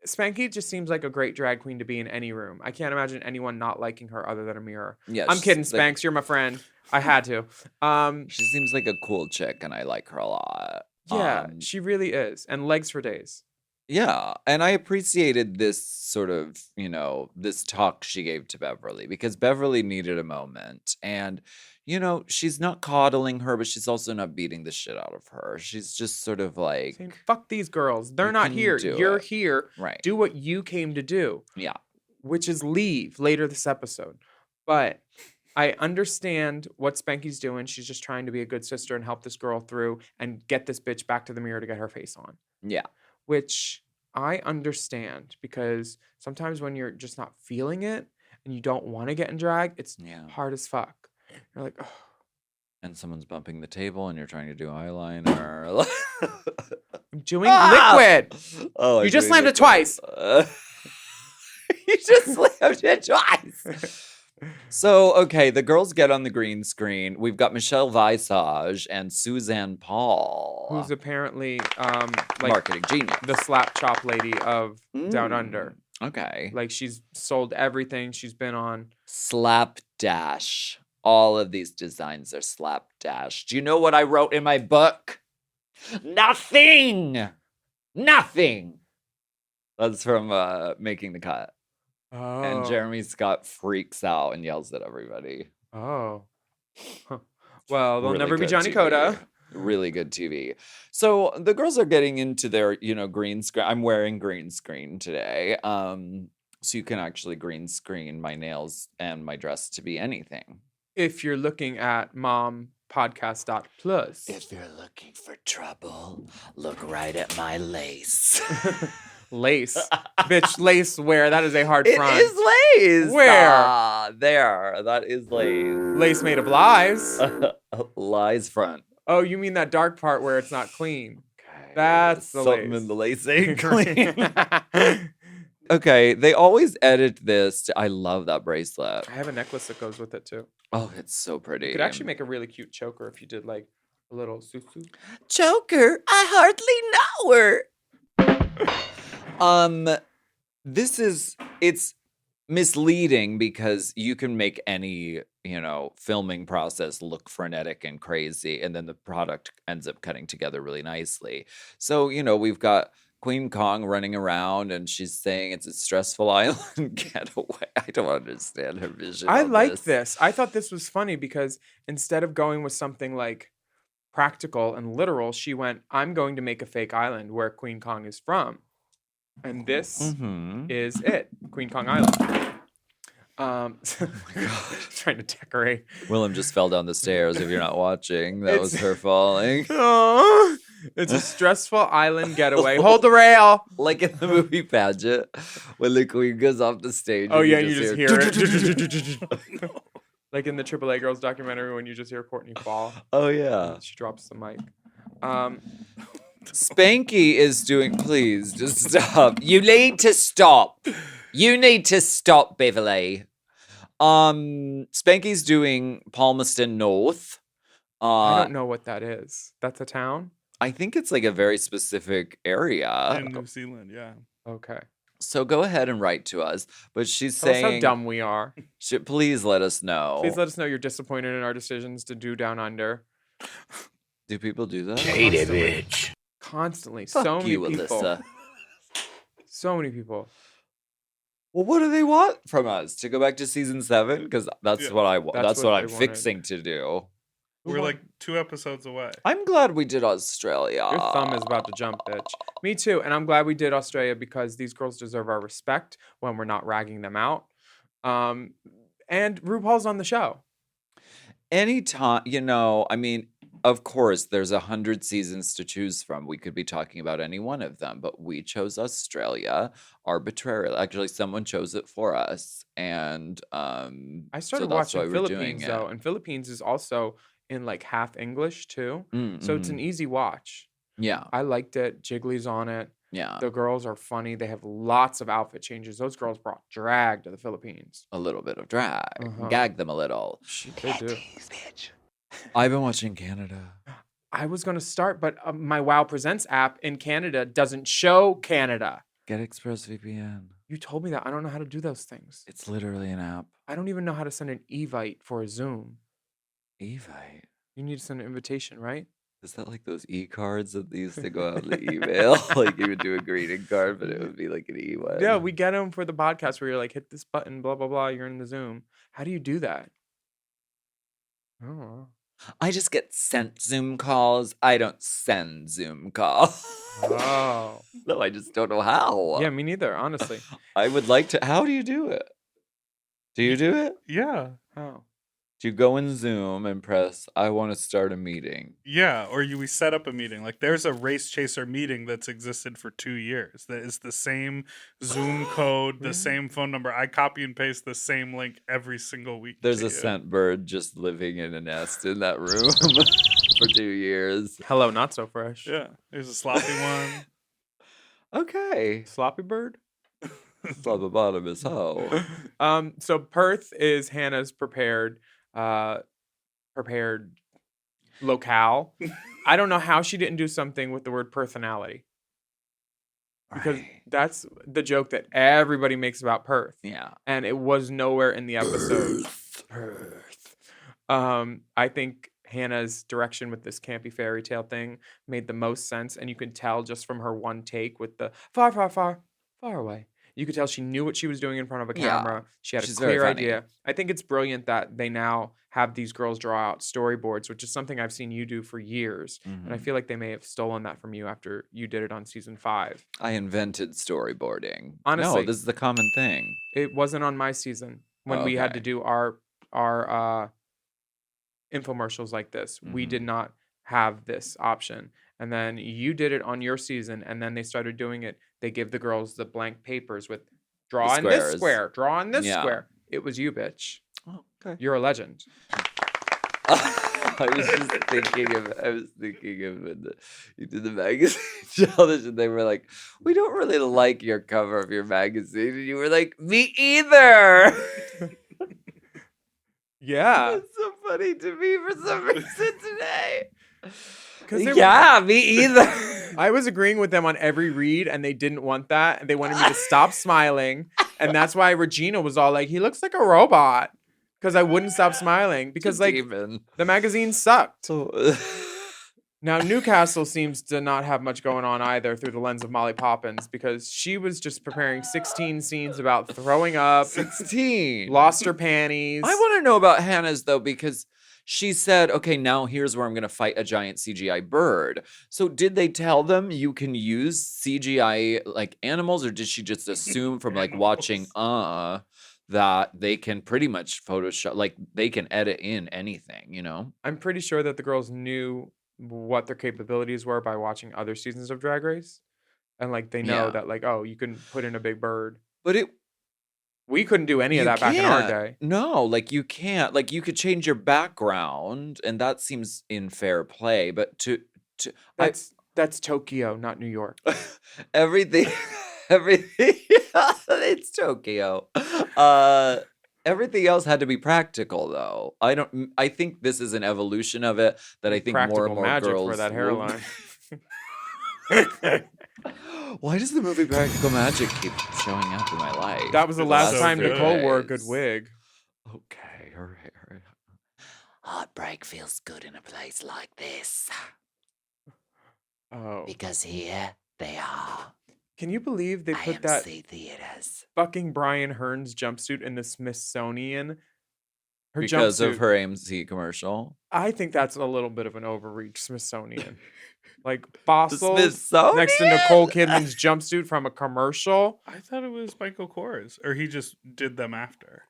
Spanky just seems like a great drag queen to be in any room. I can't imagine anyone not liking her other than a mirror. Yeah, I'm kidding, Spanx. You're my friend. I had to. She seems like a cool chick, and I like her a lot. Yeah, she really is. And legs for days. Yeah, and I appreciated this sort of, you know, this talk she gave to Beverly because Beverly needed a moment. And, you know, she's not coddling her, but she's also not beating the shit out of her. She's just sort of like, Saying, fuck these girls. They're You not can here. do You're it. here. right. Do what you came to do, Yeah. which is leave later this episode. But I understand what Spanky's doing. She's just trying to be a good sister and help this girl through and get this bitch back to the mirror to get her face on. Yeah. Which I understand because sometimes when you're just not feeling it and you don't want to get in drag, it's Yeah. hard as fuck. You're like, oh. And someone's bumping the table and you're trying to do eyeliner. I'm doing liquid. Oh, You I'm just doing slammed it liquid. twice. You just slammed it twice. So, okay, the girls get on the green screen. We've got Michelle Visage and Suzanne Paul. Who's apparently like marketing genius. the slap chop lady of Down Under. Okay. Like she's sold everything she's been on. Slapdash. All of these designs are slapdash. Do you know what I wrote in my book? Nothing. Nothing. That's from Making the Cut. Oh. And Jeremy Scott freaks out and yells at everybody. Oh. Huh. Well, they'll Really never be good Johnny TV. Coda. Really good TV. So the girls are getting into their, you know, green screen. I'm wearing green screen today. So you can actually green screen my nails and my dress to be anything. If you're looking at mompodcast.plus. If you're looking for trouble, look right at my lace. Lace. Bitch, lace where? That is a hard It front. is lace. Where? There. That is lace. Lace made of lies. Lies front. Oh, you mean that dark part where it's not clean. Okay. That's the Something lace. in the lace ain't clean. Okay, they always edit this. I love that bracelet. I have a necklace that goes with it too. Oh, it's so pretty. You could actually make a really cute choker if you did like a little susu. Choker. I hardly know her. It's misleading because you can make any, you know, filming process look frenetic and crazy, and then the product ends up cutting together really nicely. So, you know, we've got Queen Kong running around and she's saying it's a stressful island getaway. I don't understand her vision. I of like this. I thought this was funny because instead of going with something like practical and literal, she went, I'm going to make a fake island where Queen Kong is from. And this Mhm. is it, Queen Kong Island. Trying to decorate. Willam just fell down the stairs. If you're not watching, that was It's- her falling. Aw, it's a stressful island getaway. Hold the rail. Like in the movie Pageant, when the queen goes off the stage. Oh and yeah, you just hear it. it. Like in the AAA Girls documentary when you just hear Courtney fall. Oh yeah. She drops the mic. Spanky is doing. Please just stop. You need to stop. You need to stop, Beverly. Spanky's doing Palmerston North. I don't know what that is. That's a town? I think it's like a very specific area. In New Zealand, yeah. Okay. So go ahead and write to us. But she's Tell us saying, how dumb we are. Please let us know. Please let us know you're disappointed in our decisions to do Down Under. Do people do that? Constantly. Fuck So many you, people. Alyssa. So many people. Well, what do they want from us? To go back to season 7? Because that's Yeah. what I want. That's That's what what they I'm wanted. fixing to do. We're like 2 episodes away. I'm glad we did Australia. Your thumb is about to jump, bitch. Me too. And I'm glad we did Australia because these girls deserve our respect when we're not ragging them out. And RuPaul's on the show. Anytime, I mean, of course, there's 100 seasons to choose from. We could be talking about any one of them, but we chose Australia arbitrarily. Actually, someone chose it for us, and I started that's why watching we're doing Philippines it. though, and Philippines is also in like half English too. So it's an easy watch. Yeah, I liked it. Jiggly's on it. yeah, The girls are funny. They have lots of outfit changes. Those girls brought drag to the Philippines. a little bit of drag, Uh-huh. gag them a little. They do. I've been watching Canada. I was going to start, but my WoW Presents app in Canada doesn't show Canada. Get ExpressVPN. You told me that. I don't know how to do those things. It's literally an app. I don't even know how to send an evite for a Zoom. Evite. You need to send an invitation, right? Is that like those e-cards that they used to go out in the email? Like you would do a greeting card, but it would be like an e-one. Yeah, we get them for the podcast where you're like, hit this button, blah, blah, blah. You're in the Zoom. How do you do that? Oh. I just get sent Zoom calls. I don't send Zoom calls. Oh. No, I just don't know how. Yeah, me neither, honestly. I would like to. How do you do it? Do you do it? Yeah. Oh. Do you go in Zoom and press, I want to start a meeting? Yeah, or we set up a meeting. Like there's a Race Chaser meeting that's existed for 2 years. That is the same Zoom code, the same phone number. I copy and paste the same link every single week. There's to a you. scent bird just living in a nest in that room for 2 years. Hello, not so fresh. Yeah, there's a sloppy one. Okay. Sloppy bird? Slobotomus hoe. So Perth is Hannah's prepared locale. I don't know how she didn't do something with the word personality. Because Right. that's the joke that everybody makes about Perth. Yeah. And it was nowhere in the episode. Perth. I think Hannah's direction with this campy fairy tale thing made the most sense. And you can tell just from her one take with the far, far, far, far away. You could tell she knew what she was doing in front of a Yeah. camera. She had She's a very clear funny. idea. I think it's brilliant that they now have these girls draw out storyboards, which is something I've seen you do for years. And I feel like they may have stolen that from you after you did it on season 5. I invented storyboarding. Honestly. No, this is the common thing. It wasn't on my season when we had to Okay. do our infomercials like this. We did not have this option. And then you did it on your season, and then they started doing it. They give the girls the blank papers with draw in this squares. square, draw in this Yeah. square. It was you, bitch. Oh, okay. You're a legend. I was thinking of when you did the magazine challenge and they were like, we don't really like your cover of your magazine. And you were like, me either. Yeah. That's so funny to me for some reason today. 'Cause they Yeah, me either. I was agreeing with them on every read, and they didn't want that. And they wanted me to stop smiling. And that's why Regina was all like, he looks like a robot. Because I wouldn't stop smiling. Because, like, Demon. the magazine sucked. So, Now, Newcastle seems to not have much going on either through the lens of Molly Poppins, because she was just preparing 16 scenes about throwing up, 16. lost her panties. I want to know about Hannah's though, because she said, okay, now here's where I'm going to fight a giant CGI bird. So did they tell them you can use CGI like animals, or did she just assume from like watching that they can pretty much Photoshop, like they can edit in anything, you know? I'm pretty sure that the girls knew what their capabilities were by watching other seasons of Drag Race. And like they know Yeah. that like, oh, you can put in a big bird. But We couldn't do any of you that back in our can't. day. No, like you can't. Like you could change your background, and that seems in fair play. But to That's Tokyo, not New York. everything, it's Tokyo. Everything else had to be practical, though. I think this is an evolution of it that I think more Practical and more magic girls for that will- hairline. Why does the movie Practical Magic keep showing up in my life? That was the It's last so time good. Nicole wore a good wig. Okay, all right. Heartbreak feels good in a place like this Oh. because here they are. Can you believe they put that theaters. fucking Brian Hearns jumpsuit in the Smithsonian Her because jumpsuit. of her AMC commercial. I think that's a little bit of an overreach. Smithsonian, like The fossils Smithsonian. next to Nicole Kidman's jumpsuit from a commercial. I thought it was Michael Kors, or he just did them after.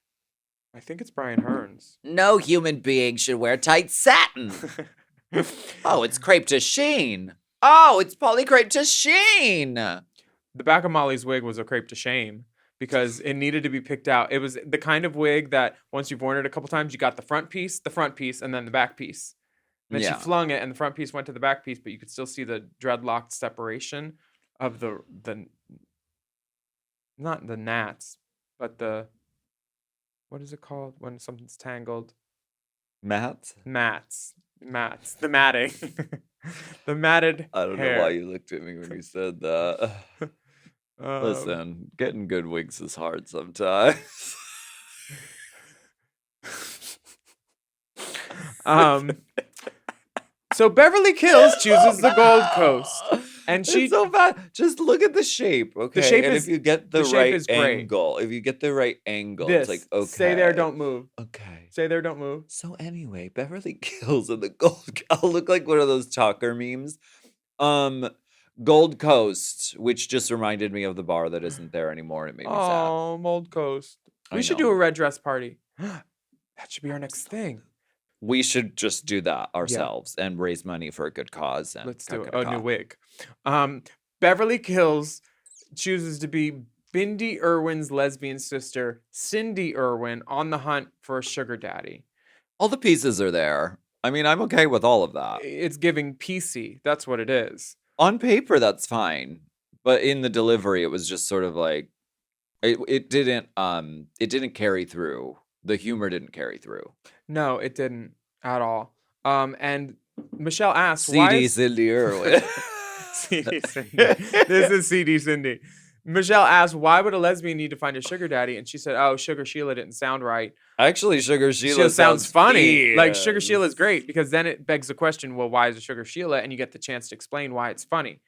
I think it's Brian Hearns. No human being should wear tight satin. Oh, it's crepe de chine. Oh, it's poly crepe de chine. The back of Molly's wig was a crepe de shame because it needed to be picked out. It was the kind of wig that once you've worn it a couple times, you got the front piece, and then the back piece. And then Yeah. she flung it, and the front piece went to the back piece, but you could still see the dreadlocked separation of the not the gnats, but the, what is it called when something's tangled? Matt? Mats, the matting, the matted. I don't hair. know why you looked at me when you said that. Um, Listen, getting good wigs is hard sometimes. So Beverly Kills chooses the Gold Coast, and she. It's so bad. Just look at the shape, okay? shape and is- if you get the the, shape right is great. angle, This, it's like okay. stay there, don't move. Okay. Stay there, don't move. So anyway, Beverly Kills and the Gold. I'll look like one of those talker memes. Gold Coast, which just reminded me of the bar that isn't there anymore, and it made me sad. Oh, Mold Coast. I We should know. do a red dress party. That should be our next thing. We should just do that ourselves and raise money for a good cause. And Let's do it. ka-ka-ka. A new wig. Beverly Kills chooses to be Bindi Irwin's lesbian sister, Cindy Irwin, on the hunt for a sugar daddy. All the pieces are there. I mean, I'm okay with all of that. It's giving PC. That's what it is. On paper, that's fine, but in the delivery, it was just sort of like it didn't carry through. The humor didn't carry through. No, it didn't at all. And Michelle asked, why CD is... Cindy Irwin. CD Cindy. This is CD Cindy. Michelle asked, why would a lesbian need to find a sugar daddy? And she said, oh, Sugar Sheila didn't sound right. Actually, Sugar Sheila Sheila sounds funny. Like, Sugar fierce. Sheila is great because then it begs the question, well, why is it Sugar Sheila? And you get the chance to explain why it's funny.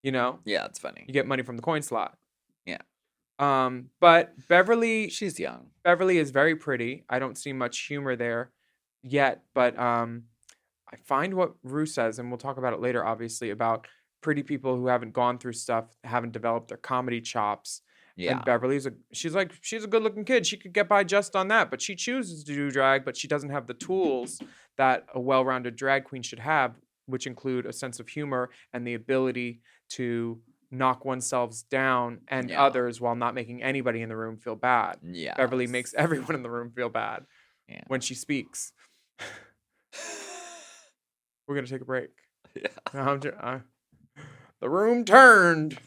You know? Yeah, it's funny. You get money from the coin slot. Yeah. But Beverly She's young. Beverly is very pretty. I don't see much humor there yet, but I find what Rue says, and we'll talk about it later, obviously, about pretty people who haven't gone through stuff, haven't developed their comedy chops. Yeah. And Beverly's she's a good looking kid. She could get by just on that, but she chooses to do drag, but she doesn't have the tools that a well-rounded drag queen should have, which include a sense of humor and the ability to knock oneself down and Yeah. others while not making anybody in the room feel bad. Yeah. Beverly makes everyone in the room feel bad Yeah. when she speaks. We're gonna take a break. Yeah. The room turned.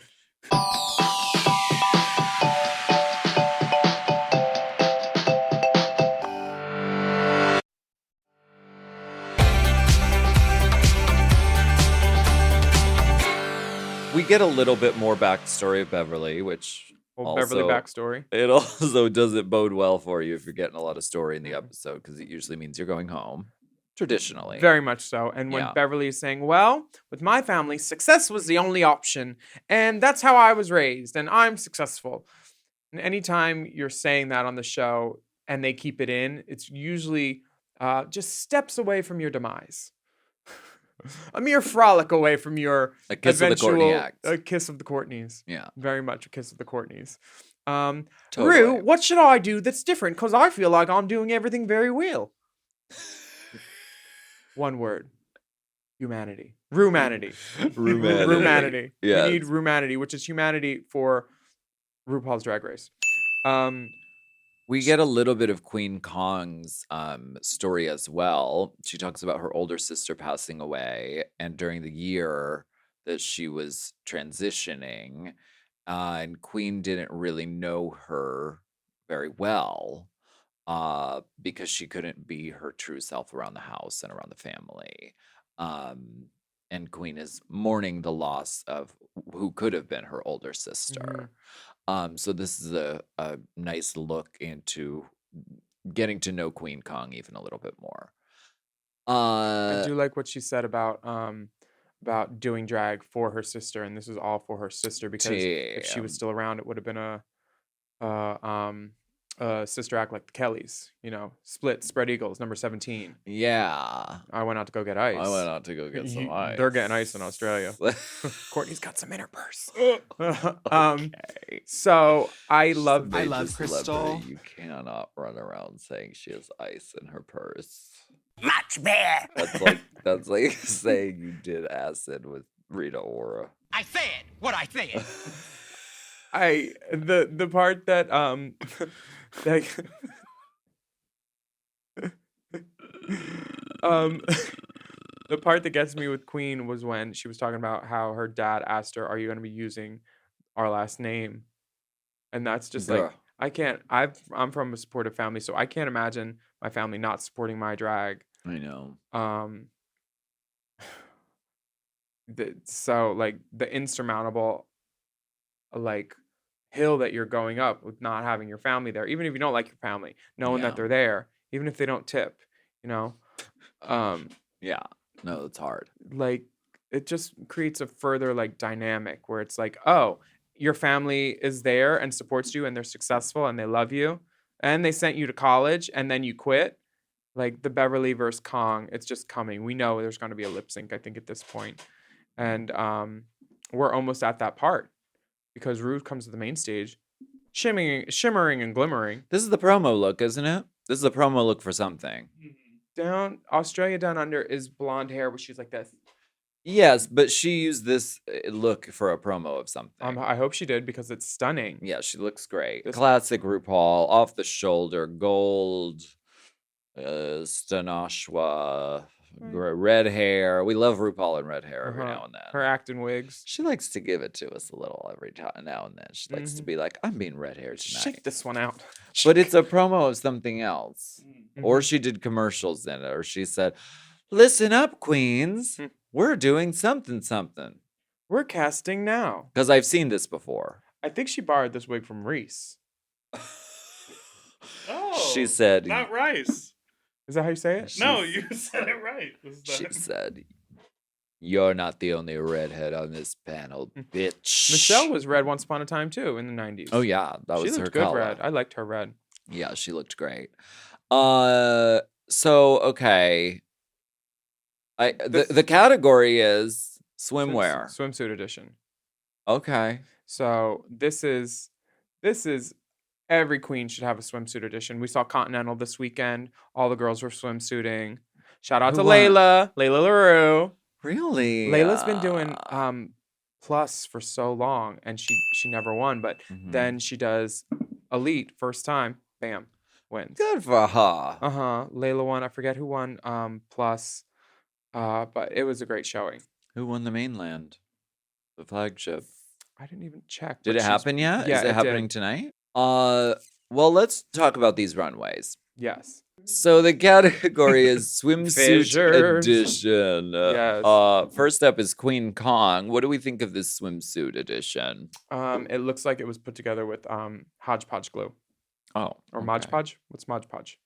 We get a little bit more backstory of Beverly, which Well, Beverly also- backstory. it also doesn't bode well for you if you're getting a lot of story in the episode, because it usually means you're going home. Traditionally. Very much so. And when Yeah. Beverly is saying, well, with my family, success was the only option. And that's how I was raised. And I'm successful. And anytime you're saying that on the show and they keep it in, it's usually just steps away from your demise. A mere frolic away from your A kiss of the Courtney eventual act. a kiss of the Courtneys. Yeah. Very much a kiss of the Courtneys. Totally. Rue, what should I do that's different? Because I feel like I'm doing everything very well. One word. Humanity. Rumanity. Rumanity. Rumanity. Yes. We need rumanity, which is humanity for RuPaul's Drag Race. We get a little bit of Queen Kong's story as well. She talks about her older sister passing away, and during the year that she was transitioning, and Queen didn't really know her very well because she couldn't be her true self around the house and around the family. And Queen is mourning the loss of who could have been her older sister. So this is a nice look into getting to know Queen Kong even a little bit more. I do like what she said about doing drag for her sister, and this is all for her sister because if she was still around, it would have been Sister Act like the Kellys, split, spread eagles, number 17. Yeah. I went out to go get ice. I went out to go get some ice. They're getting ice in Australia. Courtney's got some in her purse. So I love They love just Crystal. that you cannot run around saying she has ice in her purse. Much better. That's like saying you did acid with Rita Ora. I said what I said. the part that that the part that gets me with Queen was when she was talking about how her dad asked her, "Are you going to be using our last name?" And that's just like, Bruh. I can't. I'm from a supportive family, so I can't imagine my family not supporting my drag. I know. So like the insurmountable like hill that you're going up with not having your family there, even if you don't like your family, knowing Yeah. that they're there, even if they don't tip, Yeah. No, it's hard. like it just creates a further like dynamic where it's like, oh, your family is there and supports you and they're successful and they love you and they sent you to college and then you quit. Like the Beverly versus Kong, it's just coming. We know there's going to be a lip sync, I think, at this point. And we're almost at that part because Rude comes to the main stage, shimmering and glimmering. This is the promo look, isn't it? This is the promo look for something. Down Australia Down Under is blonde hair, where she's like this. Yes, but she used this look for a promo of something. I hope she did because it's stunning. Yeah, she looks great. This- Classic RuPaul, off the shoulder, gold, Stanashwa, red hair. We love RuPaul and red hair every now and then. Her acting wigs. She likes to give it to us a little every time now and then. She likes to be like, I'm being red hair tonight. Shake this one out. But it's a promo of something else. Or she did commercials in it. Or she said, listen up, queens. We're doing something. We're casting now. Because I've seen this before. I think she borrowed this wig from Reese. Oh, She said, not Rice. Is that how you say it? No, you said it right. she said, you're not the only redhead on this panel, bitch. Michelle was red once upon a time too in the 90s. Oh, yeah. That She was her looked good color. red. I liked her red. Yeah, she looked great. So okay. The category is swimwear. Swimsuit edition. Okay. So this is every queen should have a swimsuit edition. We saw Continental this weekend. All the girls were swimsuiting. Shout out Who to won? Layla LaRue. Really? Layla's been doing plus for so long and she never won, but Mhm. then she does elite first time, bam, wins. Good for her. Layla won. I forget who won plus, but it was a great showing. Who won the mainland? The flagship. I didn't even check. Did but it she's- happen yet? Yeah, Is it it happening did. tonight? Well, let's talk about these runways. Yes. So the category is swimsuit Fissures. edition. Yes. First up is Queen Kong. What do we think of this swimsuit edition? It looks like it was put together with hodgepodge glue Oh, or okay. Mod Podge. What's Mod Podge?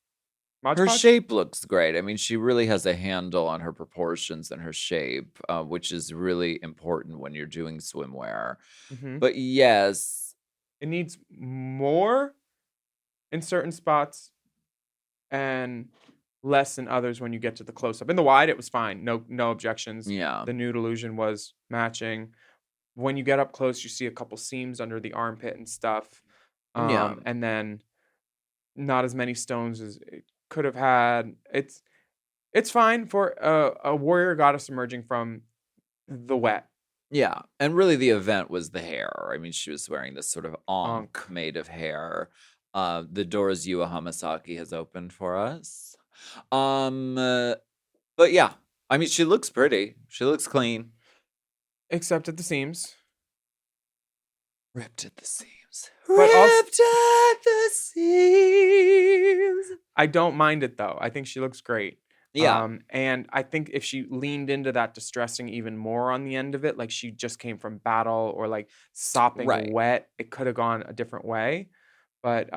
Mod Her Podge? shape looks great. I mean, she really has a handle on her proportions and her shape, which is really important when you're doing swimwear. Mhm. But yes, It needs more in certain spots and less in others when you get to the close up. In the wide, it was fine. No objections. yeah. The nude illusion was matching. When you get up close, you see a couple seams under the armpit and stuff. Yeah. And then not as many stones as it could have had. It's fine for a warrior goddess emerging from the wet. Yeah, and really the event was the hair. I mean, she was wearing this sort of ankh Ankh. made of hair. The doors Yua Hamasaki has opened for us. But yeah, I mean, she looks pretty. She looks clean. Except at the seams. Ripped at the seams. But also- Ripped at the seams. I don't mind it though. I think she looks great. Yeah. And I think if she leaned into that distressing even more on the end of it, like she just came from battle or like sopping Right. wet, it could have gone a different way. But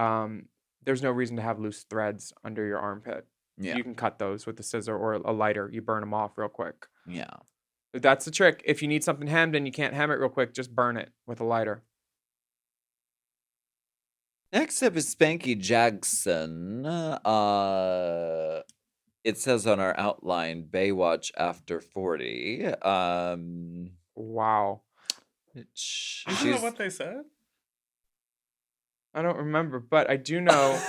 there's no reason to have loose threads under your armpit. Yeah. You can cut those with a scissor or a lighter. You burn them off real quick. Yeah. That's the trick. If you need something hemmed and you can't hem it real quick, just burn it with a lighter. Next up is Spanky Jackson. It says on our outline, Baywatch after 40. Wow. I don't know She's what they said. I don't remember, but I do know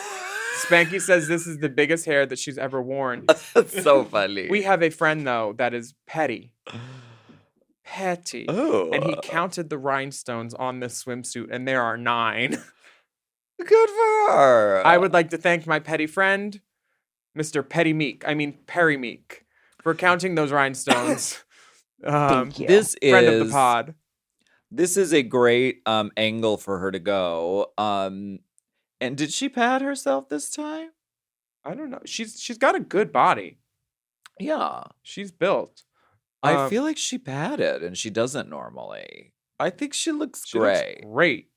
Spanky says this is the biggest hair that she's ever worn. That's so funny. We have a friend, though, that is petty. Petty. Oh, And he counted the rhinestones on this swimsuit, and there are 9. good for her. I would like to thank my petty friend, Mr. Perry Meek, for counting those rhinestones. Thank you. This Friend of the is pod. This is a great angle for her to go. And did she pad herself this time? I don't know. She's got a good body. Yeah. She's built. I feel like she padded and she doesn't normally. I think she looks She looks great. great.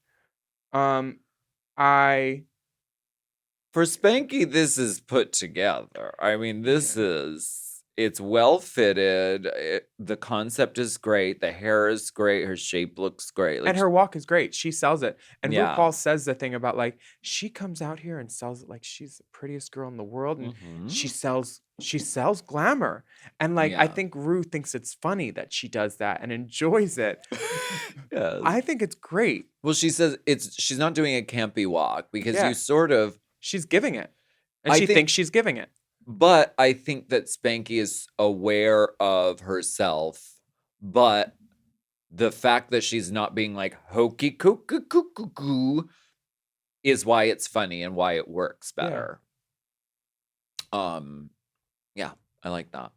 For Spanky, this is put together. I mean, it's well fitted. The concept is great. The hair is great. Her shape looks great. And her walk is great. She sells it. And Yeah. RuPaul says the thing about like she comes out here and sells it like she's the prettiest girl in the world, and Mhm. she sells glamour. And like I Yeah. think Ru thinks it's funny that she does that and enjoys it. Yes. I think it's great. Well, she says she's not doing a campy walk because Yeah. you sort of. She's giving it. And I she think- thinks she's giving it. But I think that Spanky is aware of herself, but the fact that she's not being like hokey coo is why it's funny and why it works Yeah. better. Yeah, I like that.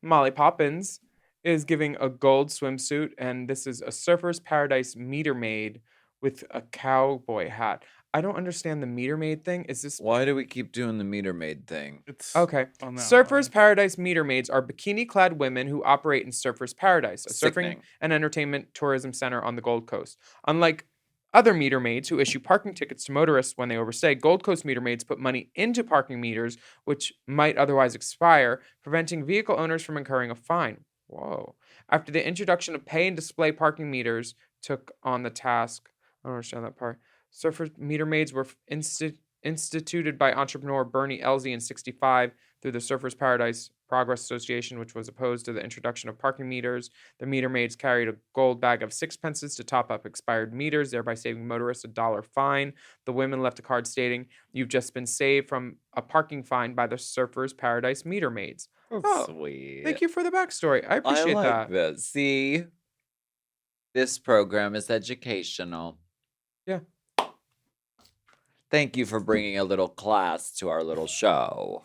Molly Poppins is giving a gold swimsuit, and this is a Surfer's Paradise meter maid with a cowboy hat. I don't understand the meter maid thing. Is this Why do we keep doing the meter maid thing? It's okay? on that Surfer's line. Paradise meter maids are bikini-clad women who operate in Surfer's Paradise, a surfing Sickening. and entertainment tourism center on the Gold Coast. Unlike other meter maids who issue parking tickets to motorists when they overstay, Gold Coast meter maids put money into parking meters, which might otherwise expire, preventing vehicle owners from incurring a fine. Whoa. After the introduction of pay and display parking meters took on the task, I don't understand that part. Surfer meter maids were instituted by entrepreneur Bernie Elsie in 1965 through the Surfers Paradise Progress Association, which was opposed to the introduction of parking meters. The meter maids carried a gold bag of sixpences to top up expired meters, thereby saving motorists $1 fine. The women left a card stating, "You've just been saved from a parking fine by the Surfers Paradise meter maids." Oh, Sweet. thank you for the backstory. I I appreciate like that. this. See, this program is educational. Yeah. Thank you for bringing a little class to our little show.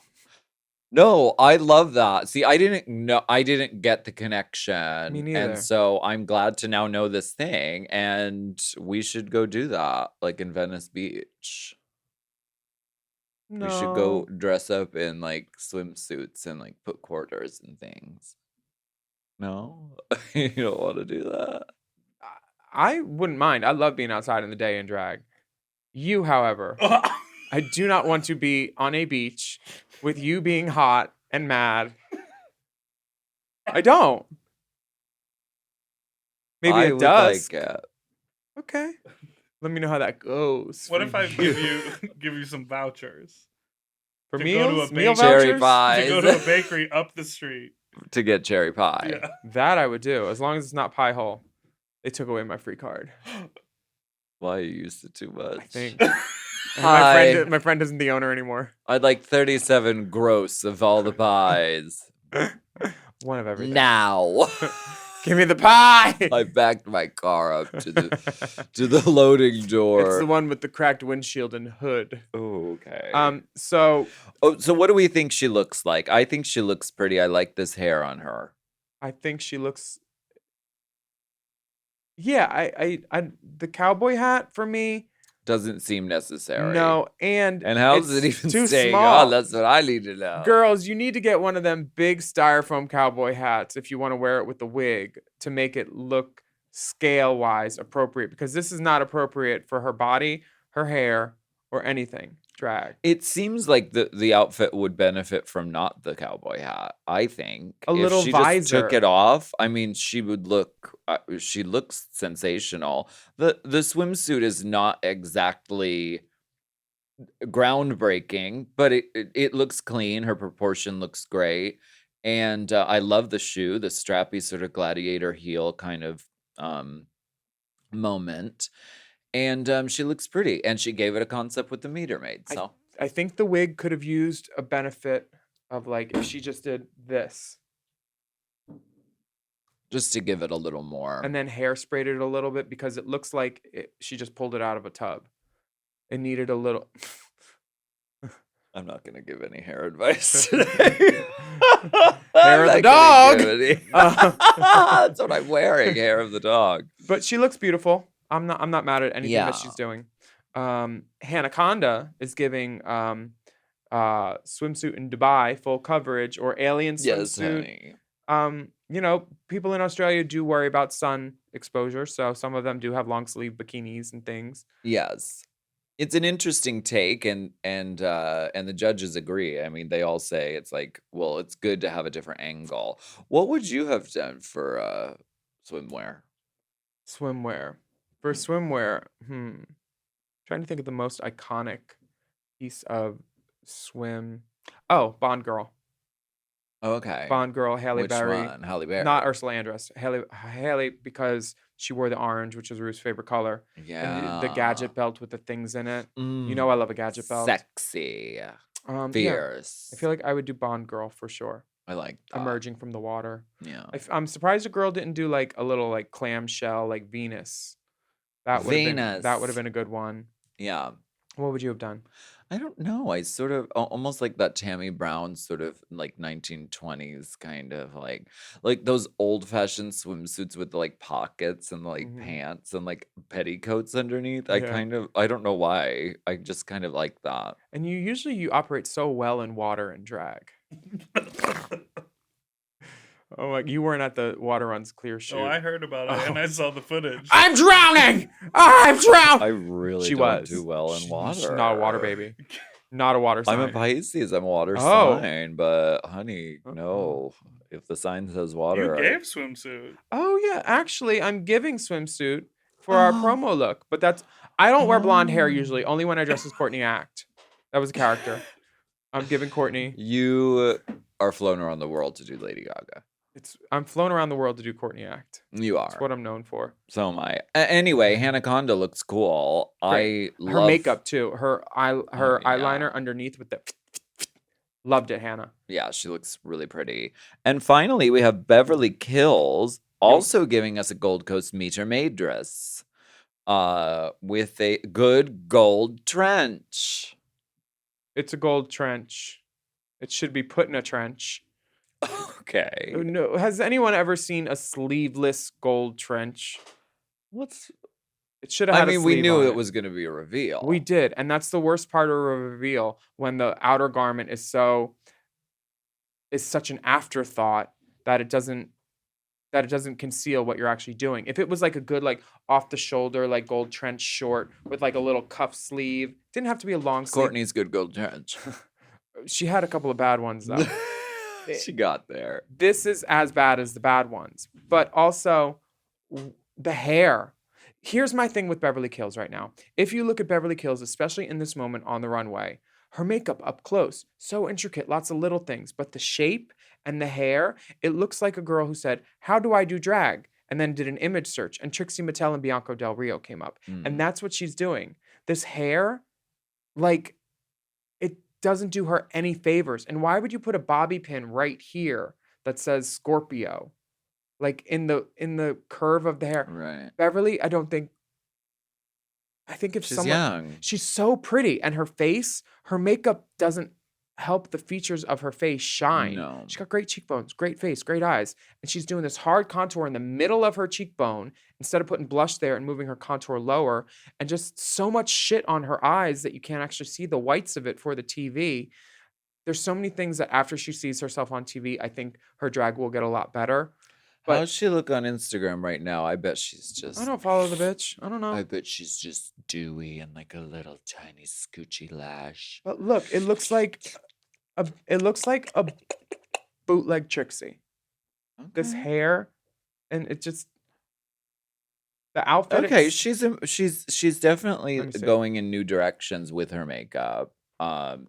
No, I love that. See, I didn't get the connection. Me neither. And so I'm glad to now know this thing, and we should go do that, like in Venice Beach. No. We should go dress up in like swimsuits and like put quarters and things. No? You don't want to do that? I wouldn't mind. I love being outside in the day in drag. You, however, I do not want to be on a beach with you being hot and mad. I don't. Maybe I it would does. like it. Okay. Let me know how that goes. What for if I you. give you some vouchers for to go to meals? a Meal bakery- Cherry vouchers? pie. to go to a bakery up the street? To get cherry pie. Yeah. That I would do, as long as it's not Pie Hole. They took away my free card. Why you used it too much? I think. And Hi. my friend isn't the owner anymore. I'd like 37 gross of all the pies. One of everything. Now. Give me the pie. I backed my car up to the loading door. It's the one with the cracked windshield and hood. Oh, okay. So So what do we think she looks like? I think she looks pretty. I like this hair on her. I think she looks. Yeah, I the cowboy hat for me. Doesn't seem necessary. No, and And how's it's it even too staying small. on? That's what I need to know. Girls, you need to get one of them big styrofoam cowboy hats if you want to wear it with the wig to make it look scale-wise appropriate, because this is not appropriate for her body, her hair, or anything drag. It seems like the outfit would benefit from not the cowboy hat. I think A little if she just took visor. it off, I mean, she would look. She looks sensational. The swimsuit is not exactly groundbreaking, but it looks clean. Her proportion looks great. And I love the shoe, the strappy sort of gladiator heel kind of moment. And she looks pretty. And she gave it a concept with the meter maid. So I think the wig could have used a benefit of like if she just did this just to give it a little more. and then hairsprayed it a little bit because it looks like she just pulled it out of a tub. It needed a little. I'm not going to give any hair advice today. Hair of the dog. That's what I'm wearing. Hair of the dog. But she looks beautiful. I'm not mad at anything Yeah. that she's doing. Hanaconda is giving swimsuit in Dubai full coverage or alien Yes, swimsuit. honey. You know, people in Australia do worry about sun exposure, so some of them do have long sleeve bikinis and things. Yes. It's an interesting take, and the judges agree. I mean, they all say it's like, well, it's good to have a different angle. What would you have done for swimwear? Swimwear. For swimwear, trying to think of the most iconic piece of swim. Oh, Bond Girl. Oh, okay. Bond Girl, Halle Which Berry. one? Halle Berry. Not Ursula Andress. Haley because she wore the orange, which was Ruth's favorite color. Yeah. And the gadget belt with the things in it. You Mm, know I love a gadget belt. sexy. Yeah. Fierce. I feel like I would do Bond Girl for sure. I like that. Emerging from the water. Yeah. I'm surprised a girl didn't do like a little like clamshell like Venus. That would have been a good one. Yeah. What would you have done? I don't know. I sort of almost like that Tammy Brown sort of like 1920s kind of like those old-fashioned swimsuits with like pockets and like Mhm. pants and like petticoats underneath. Yeah. I don't know why. I just kind of like that. And you operate so well in water and drag. Oh, like you weren't at the Water Runs Clear shoot. Oh, I heard about it and I saw the footage. I'm drowning. I'm drowning. I really She don't was. do well in water. She's not a water baby. Not a water sign. I'm a Pisces. I'm a water Oh. sign, but honey, Uh-oh. no. If the sign says You water, gave swimsuit. Oh yeah, actually, I'm giving swimsuit for our promo look, but I don't wear blonde hair usually. Only when I dress as Courtney Act. That was a character. I'm giving Courtney. you are flown around the world to do Lady Gaga. I'm flown around the world to do Courtney Act. You are. That's what I'm known for. So am I. Anyway, Hanaconda looks cool. Great. I Her love makeup too. Her yeah. eyeliner underneath with the loved it, Hannah. Yeah, she looks really pretty. And finally, we have Beverly Kills also giving us a Gold Coast meter maid dress with a good gold trench. It's a gold trench. It should be put in a trench. Okay. No, has anyone ever seen a sleeveless gold trench? It should have I had a mean, we sleeve knew on it was going to be a reveal. We did, and that's the worst part of a reveal when the outer garment is such an afterthought that it doesn't conceal what you're actually doing. If it was like a good like off the shoulder like gold trench short with like a little cuff sleeve, didn't have to be a long sleeve. Courtney's good gold trench. She had a couple of bad ones though. She got there. This is as bad as the bad ones, but also the hair. Here's my thing with Beverly Kills right now. If you look at Beverly Kills, especially in this moment on the runway, her makeup up close, so intricate, lots of little things, but the shape and the hair, it looks like a girl who said, "How do I do drag?" and then did an image search, and Trixie Mattel and Bianca Del Rio came up. And that's what she's doing. This hair, like, it doesn't do her any favors. And why would you put a bobby pin right here that says Scorpio? Like in the curve of the hair. Right. Beverly, I think if She's someone young. she's so pretty and her face, her makeup doesn't help the features of her face shine. No. She's got great cheekbones, great face, great eyes. And she's doing this hard contour in the middle of her cheekbone instead of putting blush there and moving her contour lower. And just so much shit on her eyes that you can't actually see the whites of it for the TV. There's so many things that after she sees herself on TV, I think her drag will get a lot better. But How's she look on Instagram right now? I bet she's just. I don't follow the bitch. I don't know. I bet she's just dewy and like a little tiny scoochy lash. But look, it looks like a bootleg Trixie. This Okay. hair, and it just The outfit. Okay, she's definitely Let me see. going in new directions with her makeup.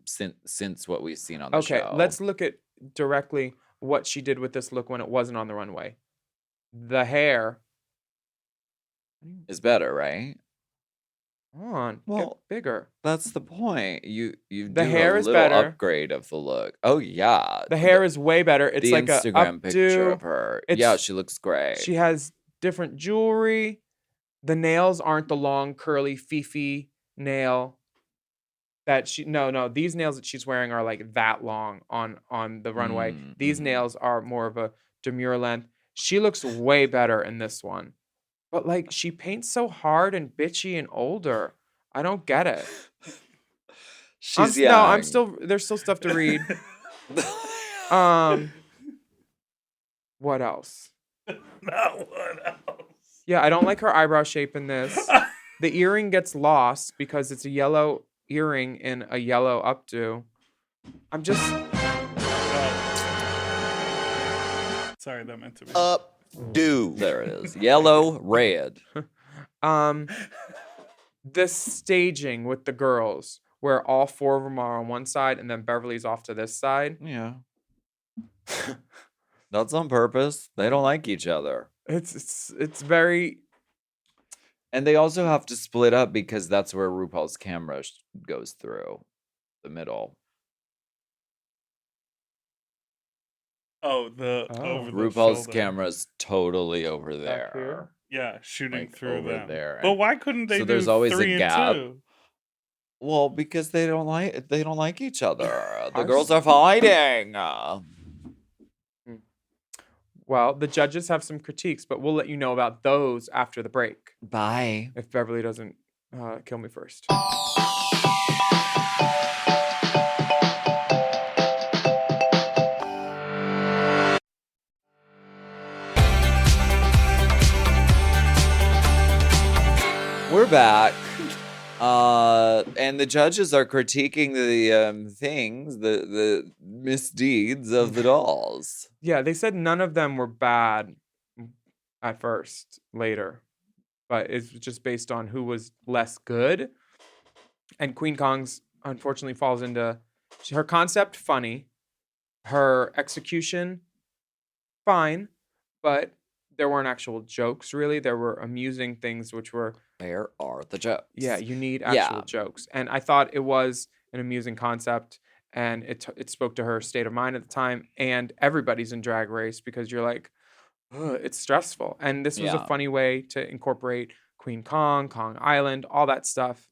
Since what we've seen on the Okay, show. let's look at directly what she did with this look when it wasn't on the runway. The hair. Is better, right? Come on, Well, get bigger. That's the point. You The do hair a is little better. upgrade of the look. Oh yeah, The hair is way better. It's the like a Instagram picture updo. of her. It's- Yeah, she looks great. She has different jewelry. The nails aren't the long, curly, fifi nail that she. No. These nails that she's wearing are like that long on the runway. These Mhm. nails are more of a demure length. She looks way better in this one. But like she paints so hard and bitchy and older. I don't get it. She's No, I'm still there's still stuff to read. What else? Not what else. Yeah, I don't like her eyebrow shape in this. The earring gets lost because it's a yellow earring in a yellow updo. I'm just Sorry, that meant to be. Updo. There it is. Yellow, red. the staging with the girls where all four of them are on one side and then Beverly's off to this side. Yeah. That's on purpose. They don't like each other. It's very And they also have to split up because that's where RuPaul's camera goes through the middle. Over the RuPaul's shoulder. camera's totally over back there. here. Yeah, shooting Like, through over them. there. But why couldn't they So do there's always a 3 and gap. 2? Well, because they don't like each other. The I've girls are fighting. Well, the judges have some critiques, but we'll let you know about those after the break Bye. if Beverly doesn't kill me first. We're back. And the judges are critiquing the things, the misdeeds of the dolls. Yeah, they said none of them were bad at first, later, but it's just based on who was less good. And Queen Kong's unfortunately falls into her concept funny, her execution fine, but there weren't actual jokes really. There were amusing things which were Where are the jokes? yeah, you need actual Yeah. jokes. And I thought it was an amusing concept and it spoke to her state of mind at the time and everybody's in Drag Race because you're like, ugh, it's stressful. And this was a Yeah. funny way to incorporate Queen Kong, Kong Island, all that stuff.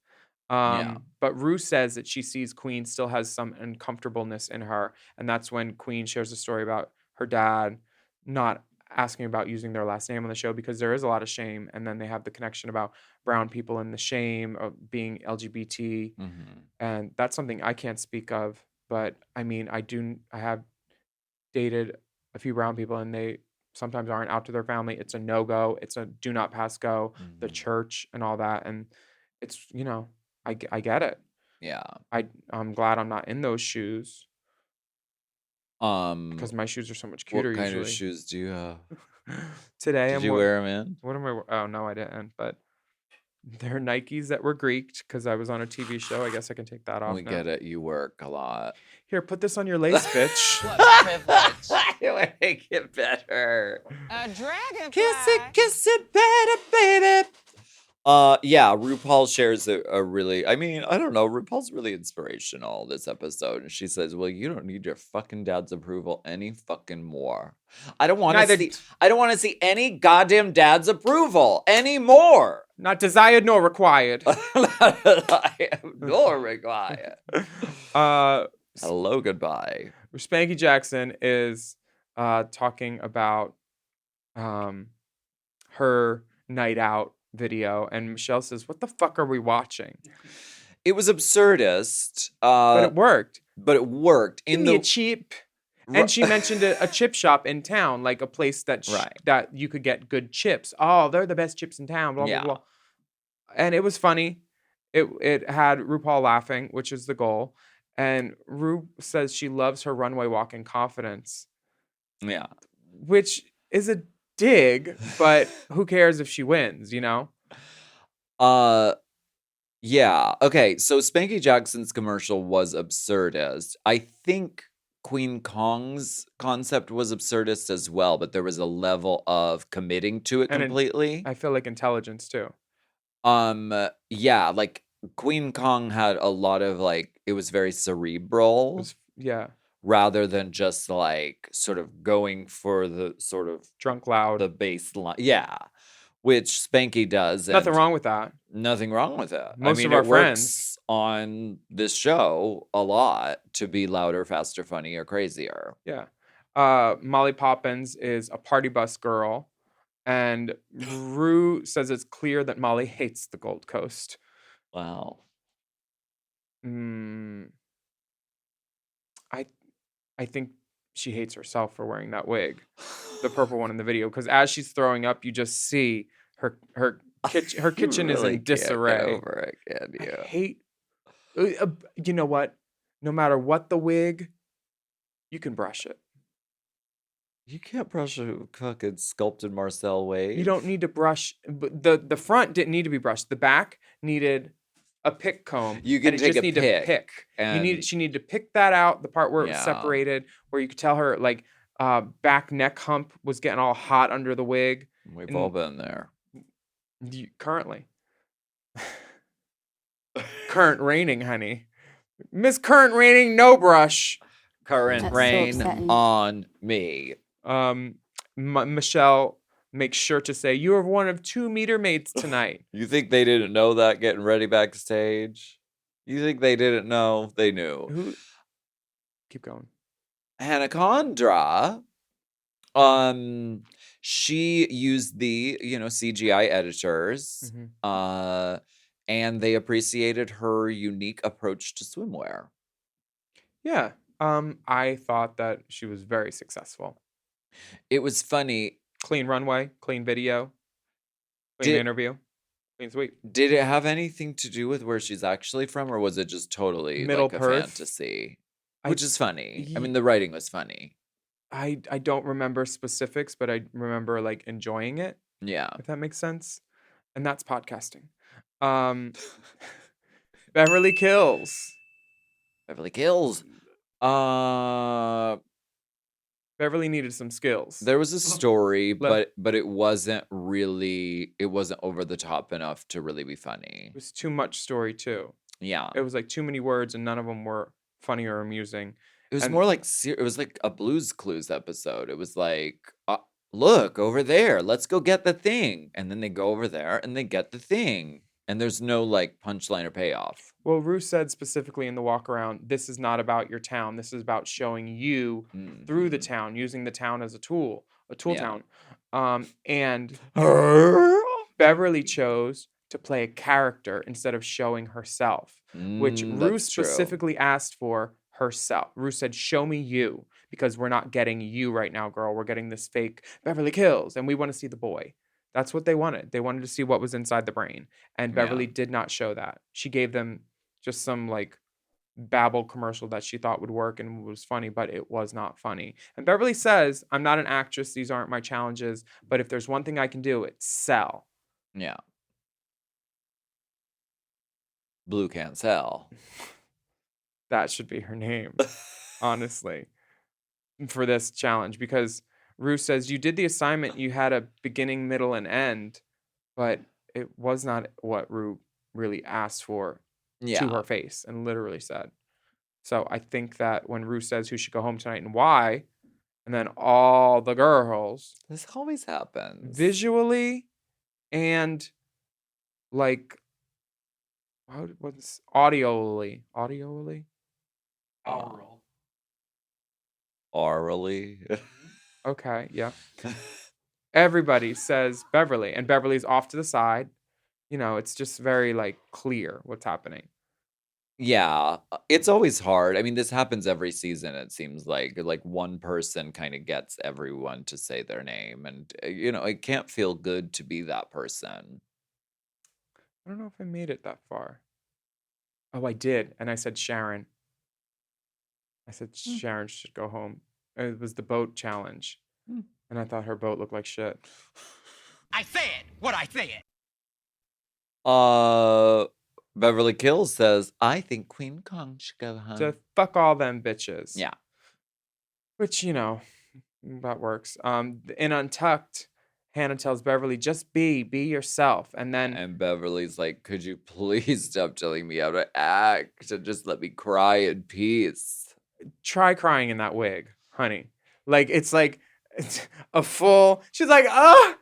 Yeah. But Rue says that she sees Queen still has some uncomfortableness in her. And that's when Queen shares a story about her dad not asking about using their last name on the show because there is a lot of shame. And then they have the connection about brown people and the shame of being LGBT. Mhm. And that's something I can't speak of. But I mean, I have dated a few brown people and they sometimes aren't out to their family. It's a no-go. It's a do not pass go, the Mhm. church and all that. And it's, I get it. Yeah. I'm glad I'm not in those shoes Um, because my shoes are so much what cuter kind usually. of shoes do you have? Today Did I'm you wear them in? what am I? Oh no, I didn't. But they're Nikes that were Greeked because I was on a TV show. I guess I can take that off We now. get it. You work a lot. Here, put this on your lace, bitch. It would make it better. A dragonfly. Kiss it better, baby. Yeah, RuPaul shares a really, I mean, I don't know, RuPaul's really inspirational this episode. And she says, well, you don't need your fucking dad's approval any fucking more. I don't want to see any goddamn dad's approval anymore. Not desired nor required. I am nor required. Hello, goodbye. Spanky Jackson is talking about her night out video, and Michelle says, "What the fuck are we watching?" It was absurdist, But it worked. In Give me a chip. And she mentioned a chip shop in town, like a place that Right. that you could get good chips. Oh, they're the best chips in town. Blah Yeah. blah blah. And it was funny. It had RuPaul laughing, which is the goal. And Ru says she loves her runway walk in confidence, yeah. which is a dig, but who cares if she wins, you know? Yeah. Okay. So Spanky Jackson's commercial was absurdist. I think Queen Kong's concept was absurdist as well, but there was a level of committing to it And completely. I feel like intelligence too. Yeah, like Queen Kong had a lot of like it was very It cerebral was, yeah, rather than just like sort of going for the sort of drunk loud. the baseline. Yeah. Which Spanky does. Nothing And wrong with that. nothing wrong with it. Most of it our works friends- on this show a lot to be louder, faster, funnier, crazier. Yeah. Molly Poppins is a party bus girl, and Rue says it's clear that Molly hates the Gold Coast. Wow. Mm, I think she hates herself for wearing that wig, the purple one in the video, because as she's throwing up, you just see her kitchen is Really in can't get disarray. over it, can I you? hate. You know what? No matter what the wig, you can brush it. You can't brush a fucking sculpted Marcel wave. You don't need to brush. But the front didn't need to be brushed. The back needed a pick comb. You can and it take just a needed to pick. and- She needed to pick that out, the part where it was Yeah. separated, where you could tell her like back neck hump was getting all hot under the wig. We've and- all been there. Currently. Current raining, honey. Miss Current raining, no brush. Current That's so rain upsetting. on me. Michelle makes sure to say, "You are one of 2 meter maids tonight." You think they didn't know that getting ready backstage? You think they didn't know? They knew. Who? Keep going. Anaconda, she used the, CGI editors, Mhm. and they appreciated her unique approach to swimwear. Yeah. I thought that she was very successful. It was funny. Clean runway, clean video, clean Did- interview, clean sweep. Did it have anything to do with where she's actually from, or was it just totally Middle like a Perth. fantasy? I- Which is funny. I Ye- mean, the writing was funny. I don't remember specifics, but I remember like enjoying it, Yeah. if that makes sense. And that's podcasting. Beverly Kills. Beverly Kills. Beverly needed some skills. There was a story, Let- but it wasn't over the top enough to really be funny. It was too much story too. Yeah. It was like too many words and none of them were funny or amusing. It was and- more like it was like a Blues Clues episode. It was like, look over there, let's go get the thing, and then they go over there and they get the thing, and there's no like punchline or payoff. Well, Rue said specifically in the walk around, this is not about your town. This is about showing you through the Mhm. town, using the town as a tool Yeah. town. And Beverly chose to play a character instead of showing herself, which Rue That's true. specifically asked for herself. Rue said, "Show me you, because we're not getting you right now, girl. We're getting this fake Beverly Kills, and we want to see the boy." That's what they wanted. They wanted to see what was inside the brain. And Beverly Yeah. did not show that. She gave them just some like babble commercial that she thought would work and was funny, but it was not funny. And Beverly says, "I'm not an actress. These aren't my challenges. But if there's one thing I can do, it's sell." Yeah. Blue can't sell. That should be her name, honestly, for this challenge. Because Rue says, "You did the assignment. You had a beginning, middle, and end. But it was not what Rue really asked for Yeah. to her face and literally said." So I think that when Rue says who should go home tonight and why, and then all the girls This always happens. visually and like what's audioly Orally. okay, yeah, everybody says Beverly, and Beverly's off to the side. It's just very like clear what's happening. Yeah, it's always hard. I mean, this happens every season, it seems like. Like one person kind of gets everyone to say their name, and it can't feel good to be that person. I don't know if I made it that far. Oh, I did. And I said Sharon. I said Sharon should go home. It was the boat challenge. And I thought her boat looked like shit. I said what I said. Beverly Kills says, I think Queen Kong should go home. So fuck all them bitches. Yeah. Which, that works. In Untucked, Hannah tells Beverly, just be yourself. And then And Beverly's like, could you please stop telling me how to act and just let me cry in peace? try crying in that wig, honey. It's a full, she's like, ah,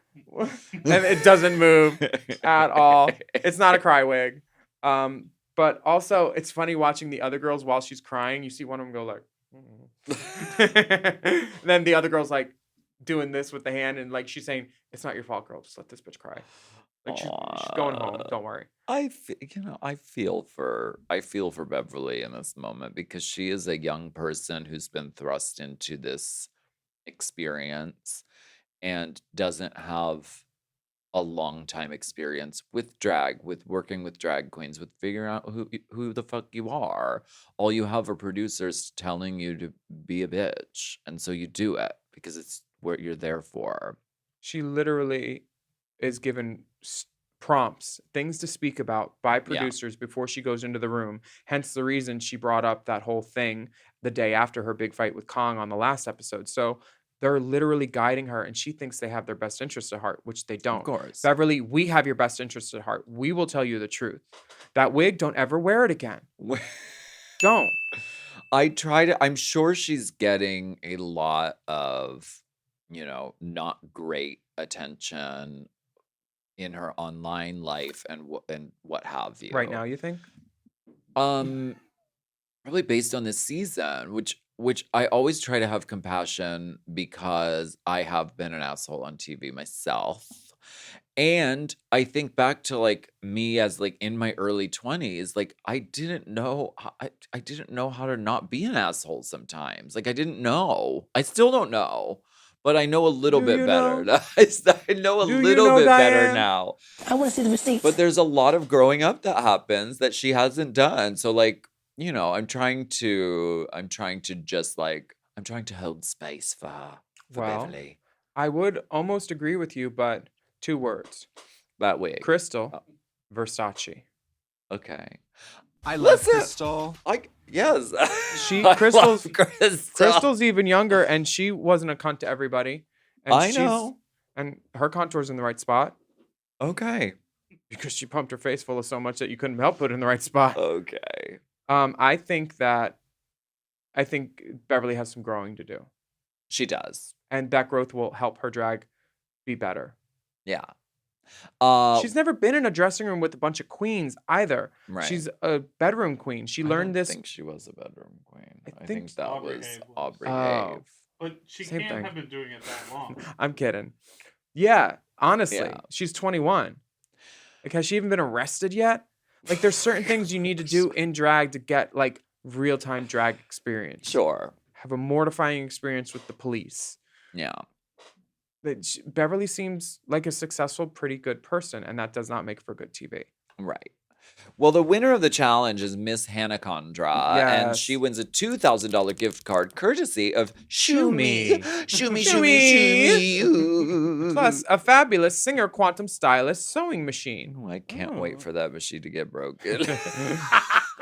and it doesn't move at all. It's not a cry wig. But also it's funny watching the other girls while she's crying. You see one of them go like, then the other girl's like doing this with the hand and like she's saying, it's not your fault, girl. Just let this bitch cry. Like she's going home. Don't worry. I feel for Beverly in this moment because she is a young person who's been thrust into this experience and doesn't have a long time experience with drag, with working with drag queens, with figuring out who the fuck you are. All you have are producers telling you to be a bitch, and so you do it because it's what you're there for. She literally is given prompts, things to speak about by producers before she goes into the room. Hence the reason she brought up that whole thing the day after her big fight with Kong on the last episode. So they're literally guiding her, and she thinks they have their best interest at heart, which they don't. Of course. Beverly, we have your best interest at heart. We will tell you the truth. That wig, don't ever wear it again. Don't. I'm sure she's getting a lot of, not great attention in her online life and what have you. Right now, you think? Probably based on this season, which I always try to have compassion because I have been an asshole on TV myself. And I think back to like me as like in my early 20s, like I didn't know how to not be an asshole sometimes. Like I didn't know. I still don't know. But I know a little bit better. I know a little bit better now. I want to see the receipts. But there's a lot of growing up that happens that she hasn't done. So like, I'm trying to hold space for Beverly. I would almost agree with you, but 2 words. That wig. Crystal, Versace. Okay. I love Listen, Crystal. Yes. Crystal's even younger, and she wasn't a cunt to everybody. And I know. And her contour's in the right spot Okay. because she pumped her face full of so much that you couldn't help put it in the right spot. Okay. I think Beverly has some growing to do, She does. and that growth will help her drag be better. Yeah. She's never been in a dressing room with a bunch of queens either. Right. She's a bedroom queen. She learned I this. think she was a bedroom queen. I think think that Aubrey was Hague was. Aubrey Oh. Hague. But she Same can't thing. have been doing it that long. I'm kidding. Yeah, honestly, Yeah. she's 21. Like, has she even been arrested yet? Like, there's certain things you need to do in drag to get like real-time drag experience. Sure. Have a mortifying experience with the police. Yeah. Beverly seems like a successful, pretty good person, and that does not make for good TV. Right. Well, the winner of the challenge is Miss Hannah Condra, and Yes. she wins a $2,000 gift card courtesy of Shoo Me. Shoo Me, Shoo Shoo Me, Me. Shoo Me. Plus, a fabulous singer quantum stylist sewing machine. Oh, I can't wait for that machine to get broken.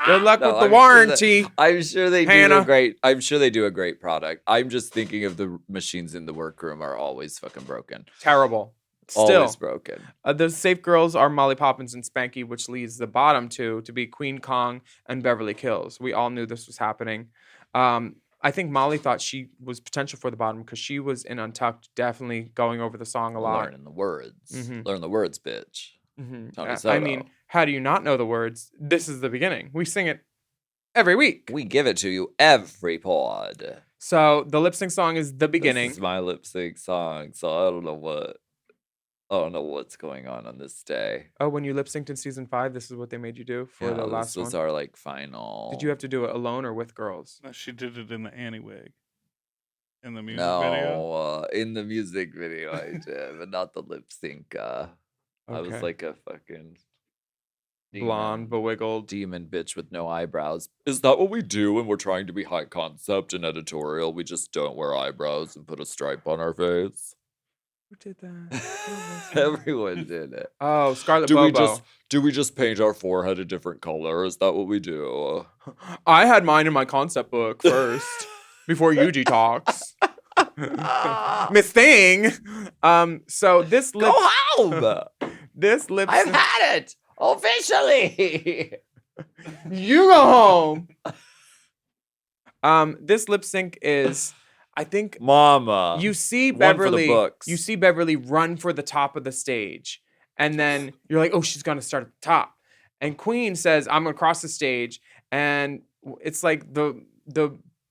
Good luck No, with the I'm sure warranty. I'm sure they do Hannah. I'm sure they do a great product. I'm just thinking of the machines in the workroom are always fucking broken. Terrible. Still, Always broken. the safe girls are Molly Poppins and Spanky, which leaves the bottom 2 to be Queen Kong and Beverly Kills. We all knew this was happening. I think Molly thought she was potential for the bottom because she was in Untucked, definitely going over the song a lot. Learning the words. Mhm. Learn the words, bitch. Mhm. Tony I Soto. mean, how do you not know the words? This is the beginning. We sing it every week. We give it to you every pod. So the lip sync song is the beginning. This is my lip sync song, so I don't know what's going on this day. Oh, when you lip synced in season 5, this is what they made you do for the last this was one. our like final. Did you have to do it alone or with girls? No, she did it in the Annie wig. In the music video. No, in the music video I did, but not the lip sync. I was Okay. like a fucking Blonde, bewiggled. demon bitch with no eyebrows. Is that what we do when we're trying to be high concept and editorial? We just don't wear eyebrows and put a stripe on our face. did that? Everyone did it. Oh, Scarlet Do Bobo. we just paint our forehead a different color? Is that what we do? I had mine in my concept book first before Yuji talks. Miss Thing. So this Go home. this lip I've sync. had it officially. You go home. This lip sync is, I think, Mama. you see one for the Beverly. books. You see Beverly run for the top of the stage, and then you're like, "Oh, she's gonna start at the top." And Queen says, "I'm gonna cross the stage," and it's like the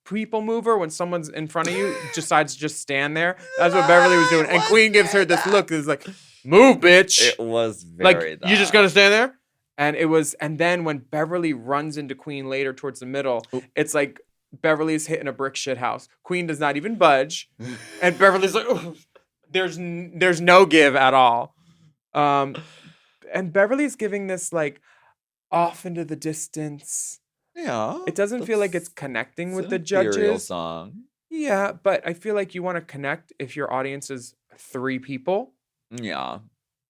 people mover when someone's in front of you decides to just stand there. That's what Beverly was doing, and Queen gives her this look. It's like, "Move, bitch!" It was very Like you just gonna stand there. And it was, and then when Beverly runs into Queen later towards the middle, it's like Beverly's hitting a brick shit house. Queen does not even budge, and Beverly's like, "Ugh." there's no give at all. And Beverly's giving this like off into the distance. Yeah. It doesn't feel like it's connecting with the ethereal judges. song. Yeah, but I feel like you want to connect if your audience is 3 people. Yeah.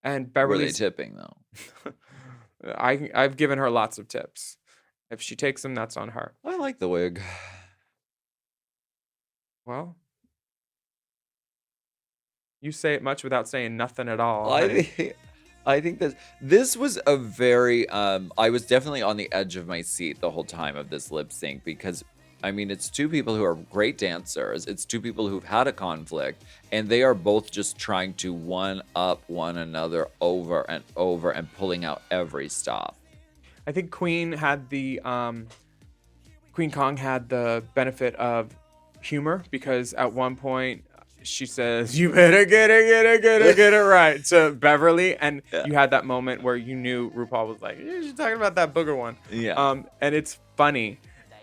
And Were they Beverly's tipping though? I've given her lots of tips. If she takes them, that's on her. I like the wig. Well, you say it much without saying nothing at all. honey. I think this was a very I was definitely on the edge of my seat the whole time of this lip sync because I mean it's 2 people who are great dancers. It's 2 people who've had a conflict and they are both just trying to one up one another over and over and pulling out every stop. I think Queen had the Queen Kong had the benefit of humor because at one point she says, "You better get it right" to Beverly, and you had that moment where you knew RuPaul was like, "Yeah, she's talking about that booger one." Yeah. And it's funny,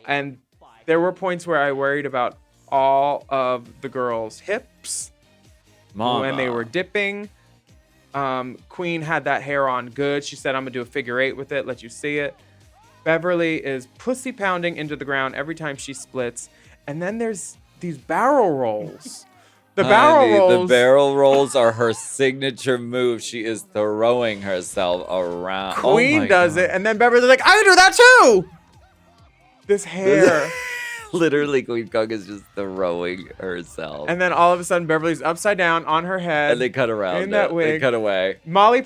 and there were points where I worried about all of the girls' hips when they were dipping. Queen had that hair on good. She said, "I'm gonna do a figure 8 with it, let you see it." Beverly is pussy pounding into the ground every time she splits, and then there's these barrel rolls. The The barrel rolls are her signature move. She is throwing herself around. Queen my does God. it, and then Beverly's like, "I can do that too." This hair. Literally, Queen Kong is just throwing herself. And then all of a sudden, Beverly's upside down on her head. And they cut around in that it. wig. They cut away. Molly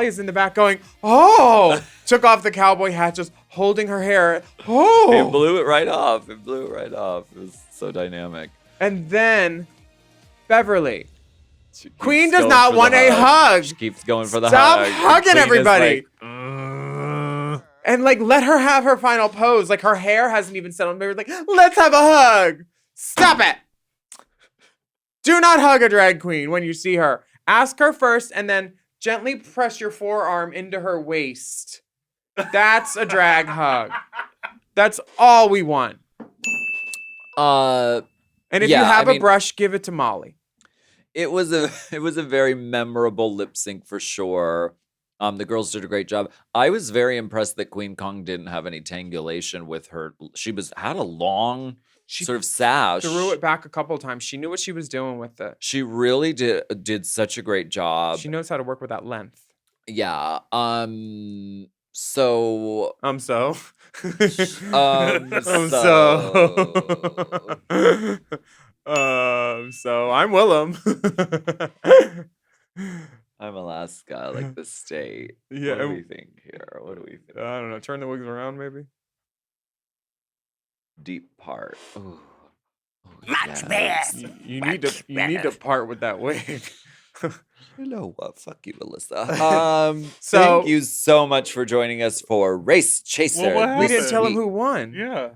is in the back going, "Oh!" Took off the cowboy hat, just holding her hair. Oh! It blew it right off. It was so dynamic. And then Beverly. She keeps Queen does going not for the want a hug. She keeps going for the Stop hug. hugging Queen is everybody. like, And like, let her have her final pose. Like, her hair hasn't even settled. Beverly's like, "Let's have a hug." Stop it. Do not hug a drag queen when you see her. Ask her first and then gently press your forearm into her waist. That's a drag hug. That's all we want. And if you have a brush, give it to Molly. It was a very memorable lip sync for sure. The girls did a great job. I was very impressed that Queen Kong didn't have any tangulation with her. She had a long sort of sash. Threw it back a couple of times. She knew what she was doing with it. She really did such a great job. She knows how to work with that length. Yeah. So So I'm so. So I'm Willam. I'm Alaska, like the state. Yeah, What do we think here? What do we think? I don't know. Turn the wigs around, maybe. Deep part. Ooh. Much better. You need to part with that wig. You know what? Fuck you, Alyssa. So- Thank you so much for joining us for Race Chaser. Well, what We this didn't tell him week. who won. Yeah.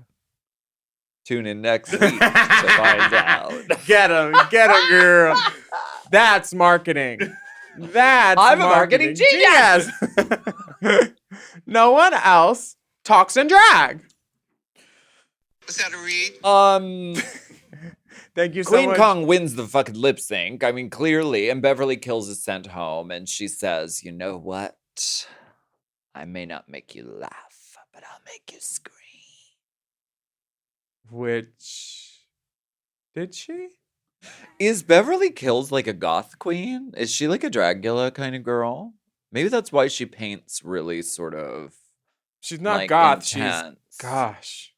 Tune in next week to find out. Get him, girl. That's marketing. That's I'm a marketing genius. No one else talks in drag. Was that a read? Thank you so Queen much. Kong wins the fucking lip sync. I mean, clearly. And Beverly Kills is sent home, and she says, "You know what? I may not make you laugh, but I'll make you scream." Which did she? Is Beverly Kills like a goth queen? Is she like a Dragula kind of girl? Maybe that's why she paints really sort of She's not like goth. intense. She's gosh.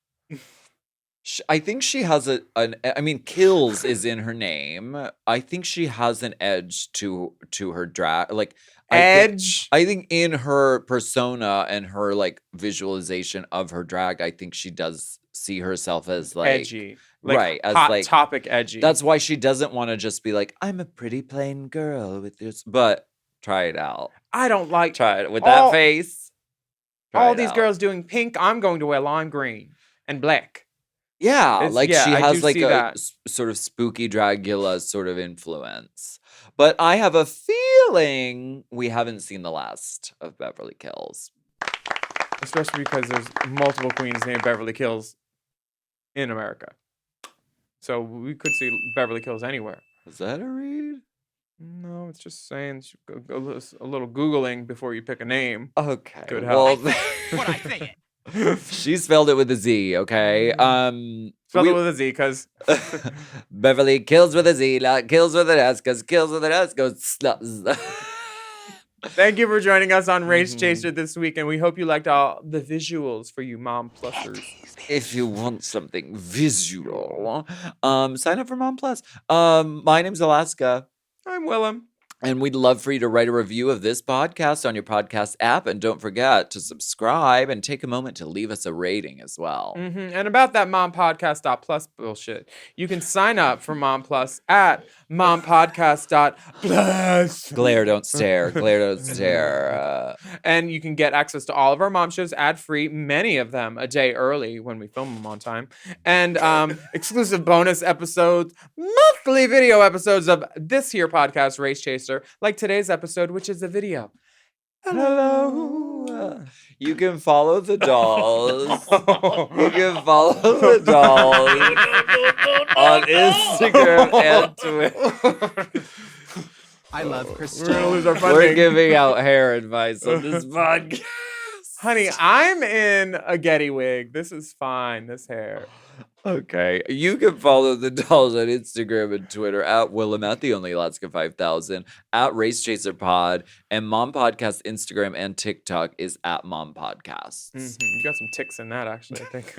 I think she has I mean, kills is in her name. I think she has an edge to her drag. Like Edge. I think in her persona and her like visualization of her drag, I think she does see herself as like Edgy. Like, right, as hot like topic edgy. That's why she doesn't want to just be like, I'm a pretty plain girl with this. But try it out. I don't like Try it with all- that face. Try all it these out. girls doing pink. I'm going to wear lime green and black. Yeah, It's- like yeah, she I has do like see a that. sort of spooky Dragula sort of influence. But I have a feeling we haven't seen the last of Beverly Kills. Especially because there's multiple queens named Beverly Kills in America. So we could see Beverly Kills anywhere. Is that a read? No, it's just saying go a little Googling before you pick a name. Okay. Good well, help. What I say? she spelled it with a Z, okay? Spelled it with a Z because Beverly Kills with a Z, not kills with an S, because kills with an S goes sluts. thank you for joining us on Race Mhm. Chaser this week, and we hope you liked all the visuals for you mom plussers. If you want something visual, sign up for Mom Plus. My name's Alaska. I'm Willam. And we'd love for you to write a review of this podcast on your podcast app. And don't forget to subscribe and take a moment to leave us a rating as well. And about that Mom Podcast.plus bullshit, you can sign up for Mom Plus at mompodcast.plus. Glare, don't stare. Glare, don't stare. And you can get access to all of our mom shows ad-free, many of them a day early when we film them on time, and exclusive bonus episodes, monthly video episodes of this here podcast, Race Chaser, like today's episode, which is a video. Hello. You can follow the dolls. You can follow the dolls on Instagram and Twitter. I love We're Christine. gonna lose our We're funding. giving out hair advice on this podcast. Honey, I'm in a Getty wig. This is fine. This hair. Okay. You can follow the dolls on Instagram and Twitter at Willam, at the Only Alaska 5000, at Race Chaser Pod, and Mom Podcast Instagram and TikTok is at Mom Podcasts. You got some ticks in that, actually, I think.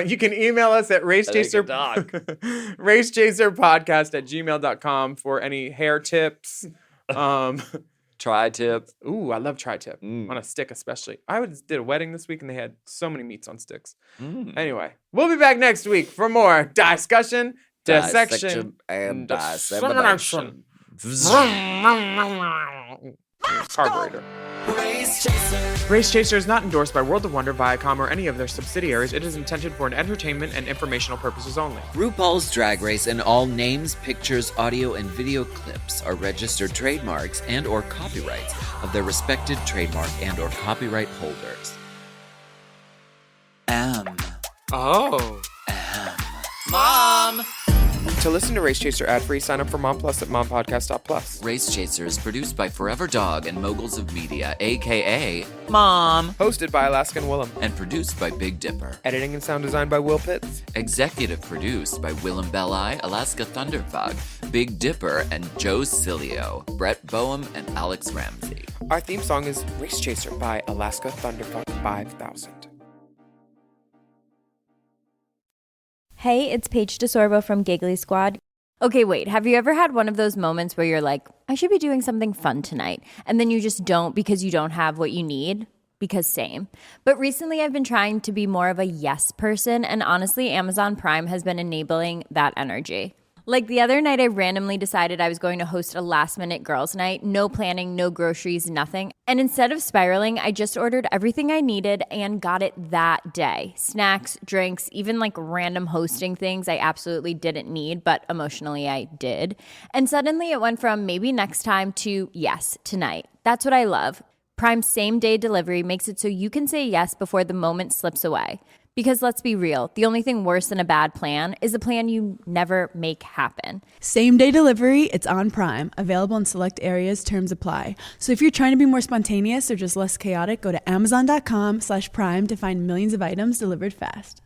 You can email us at racechaserpodcast@gmail.com for any hair tips. Tri-tip. Ooh, I love tri-tip on a stick, especially. Did a wedding this week and they had so many meats on sticks. Anyway, we'll be back next week for more discussion, dissection, and dissemination. Carburetor. Race Chaser. Race Chaser is not endorsed by World of Wonder, Viacom, or any of their subsidiaries. It is intended for an entertainment and informational purposes only. RuPaul's Drag Race and all names, pictures, audio, and video clips are registered trademarks and or copyrights of their respected trademark and or copyright holders. Oh. Mom. To listen to Race Chaser ad-free, sign up for Mom Plus at mompodcast.plus. Race Chaser is produced by Forever Dog and Moguls of Media, aka Mom, Hosted by Alaska and Willam. and produced by Big Dipper. Editing and sound design by Will Pitts. Executive produced by Willam Belli, Alaska Thunderfuck, Big Dipper, and Joe Cilio, Brett Boehm, and Alex Ramsey. Our theme song is Race Chaser by Alaska Thunderfuck 5000. Hey, it's Paige DeSorbo from Giggly Squad. Okay, wait, have you ever had one of those moments where you're like, I should be doing something fun tonight, and then you just don't because you don't have what you need? Because same. But recently I've been trying to be more of a yes person, and honestly, Amazon Prime has been enabling that energy. Like the other night, I randomly decided I was going to host a last-minute girls' night, no planning, no groceries, nothing. And instead of spiraling, I just ordered everything I needed and got it that day. Snacks, drinks, even like random hosting things I absolutely didn't need, but emotionally I did. And suddenly it went from maybe next time to yes, tonight. That's what I love. Prime same-day delivery makes it so you can say yes before the moment slips away. Because let's be real, the only thing worse than a bad plan is a plan you never make happen. Same day delivery, it's on Prime. Available in select areas, terms apply. So if you're trying to be more spontaneous or just less chaotic, go to amazon.com/prime to find millions of items delivered fast.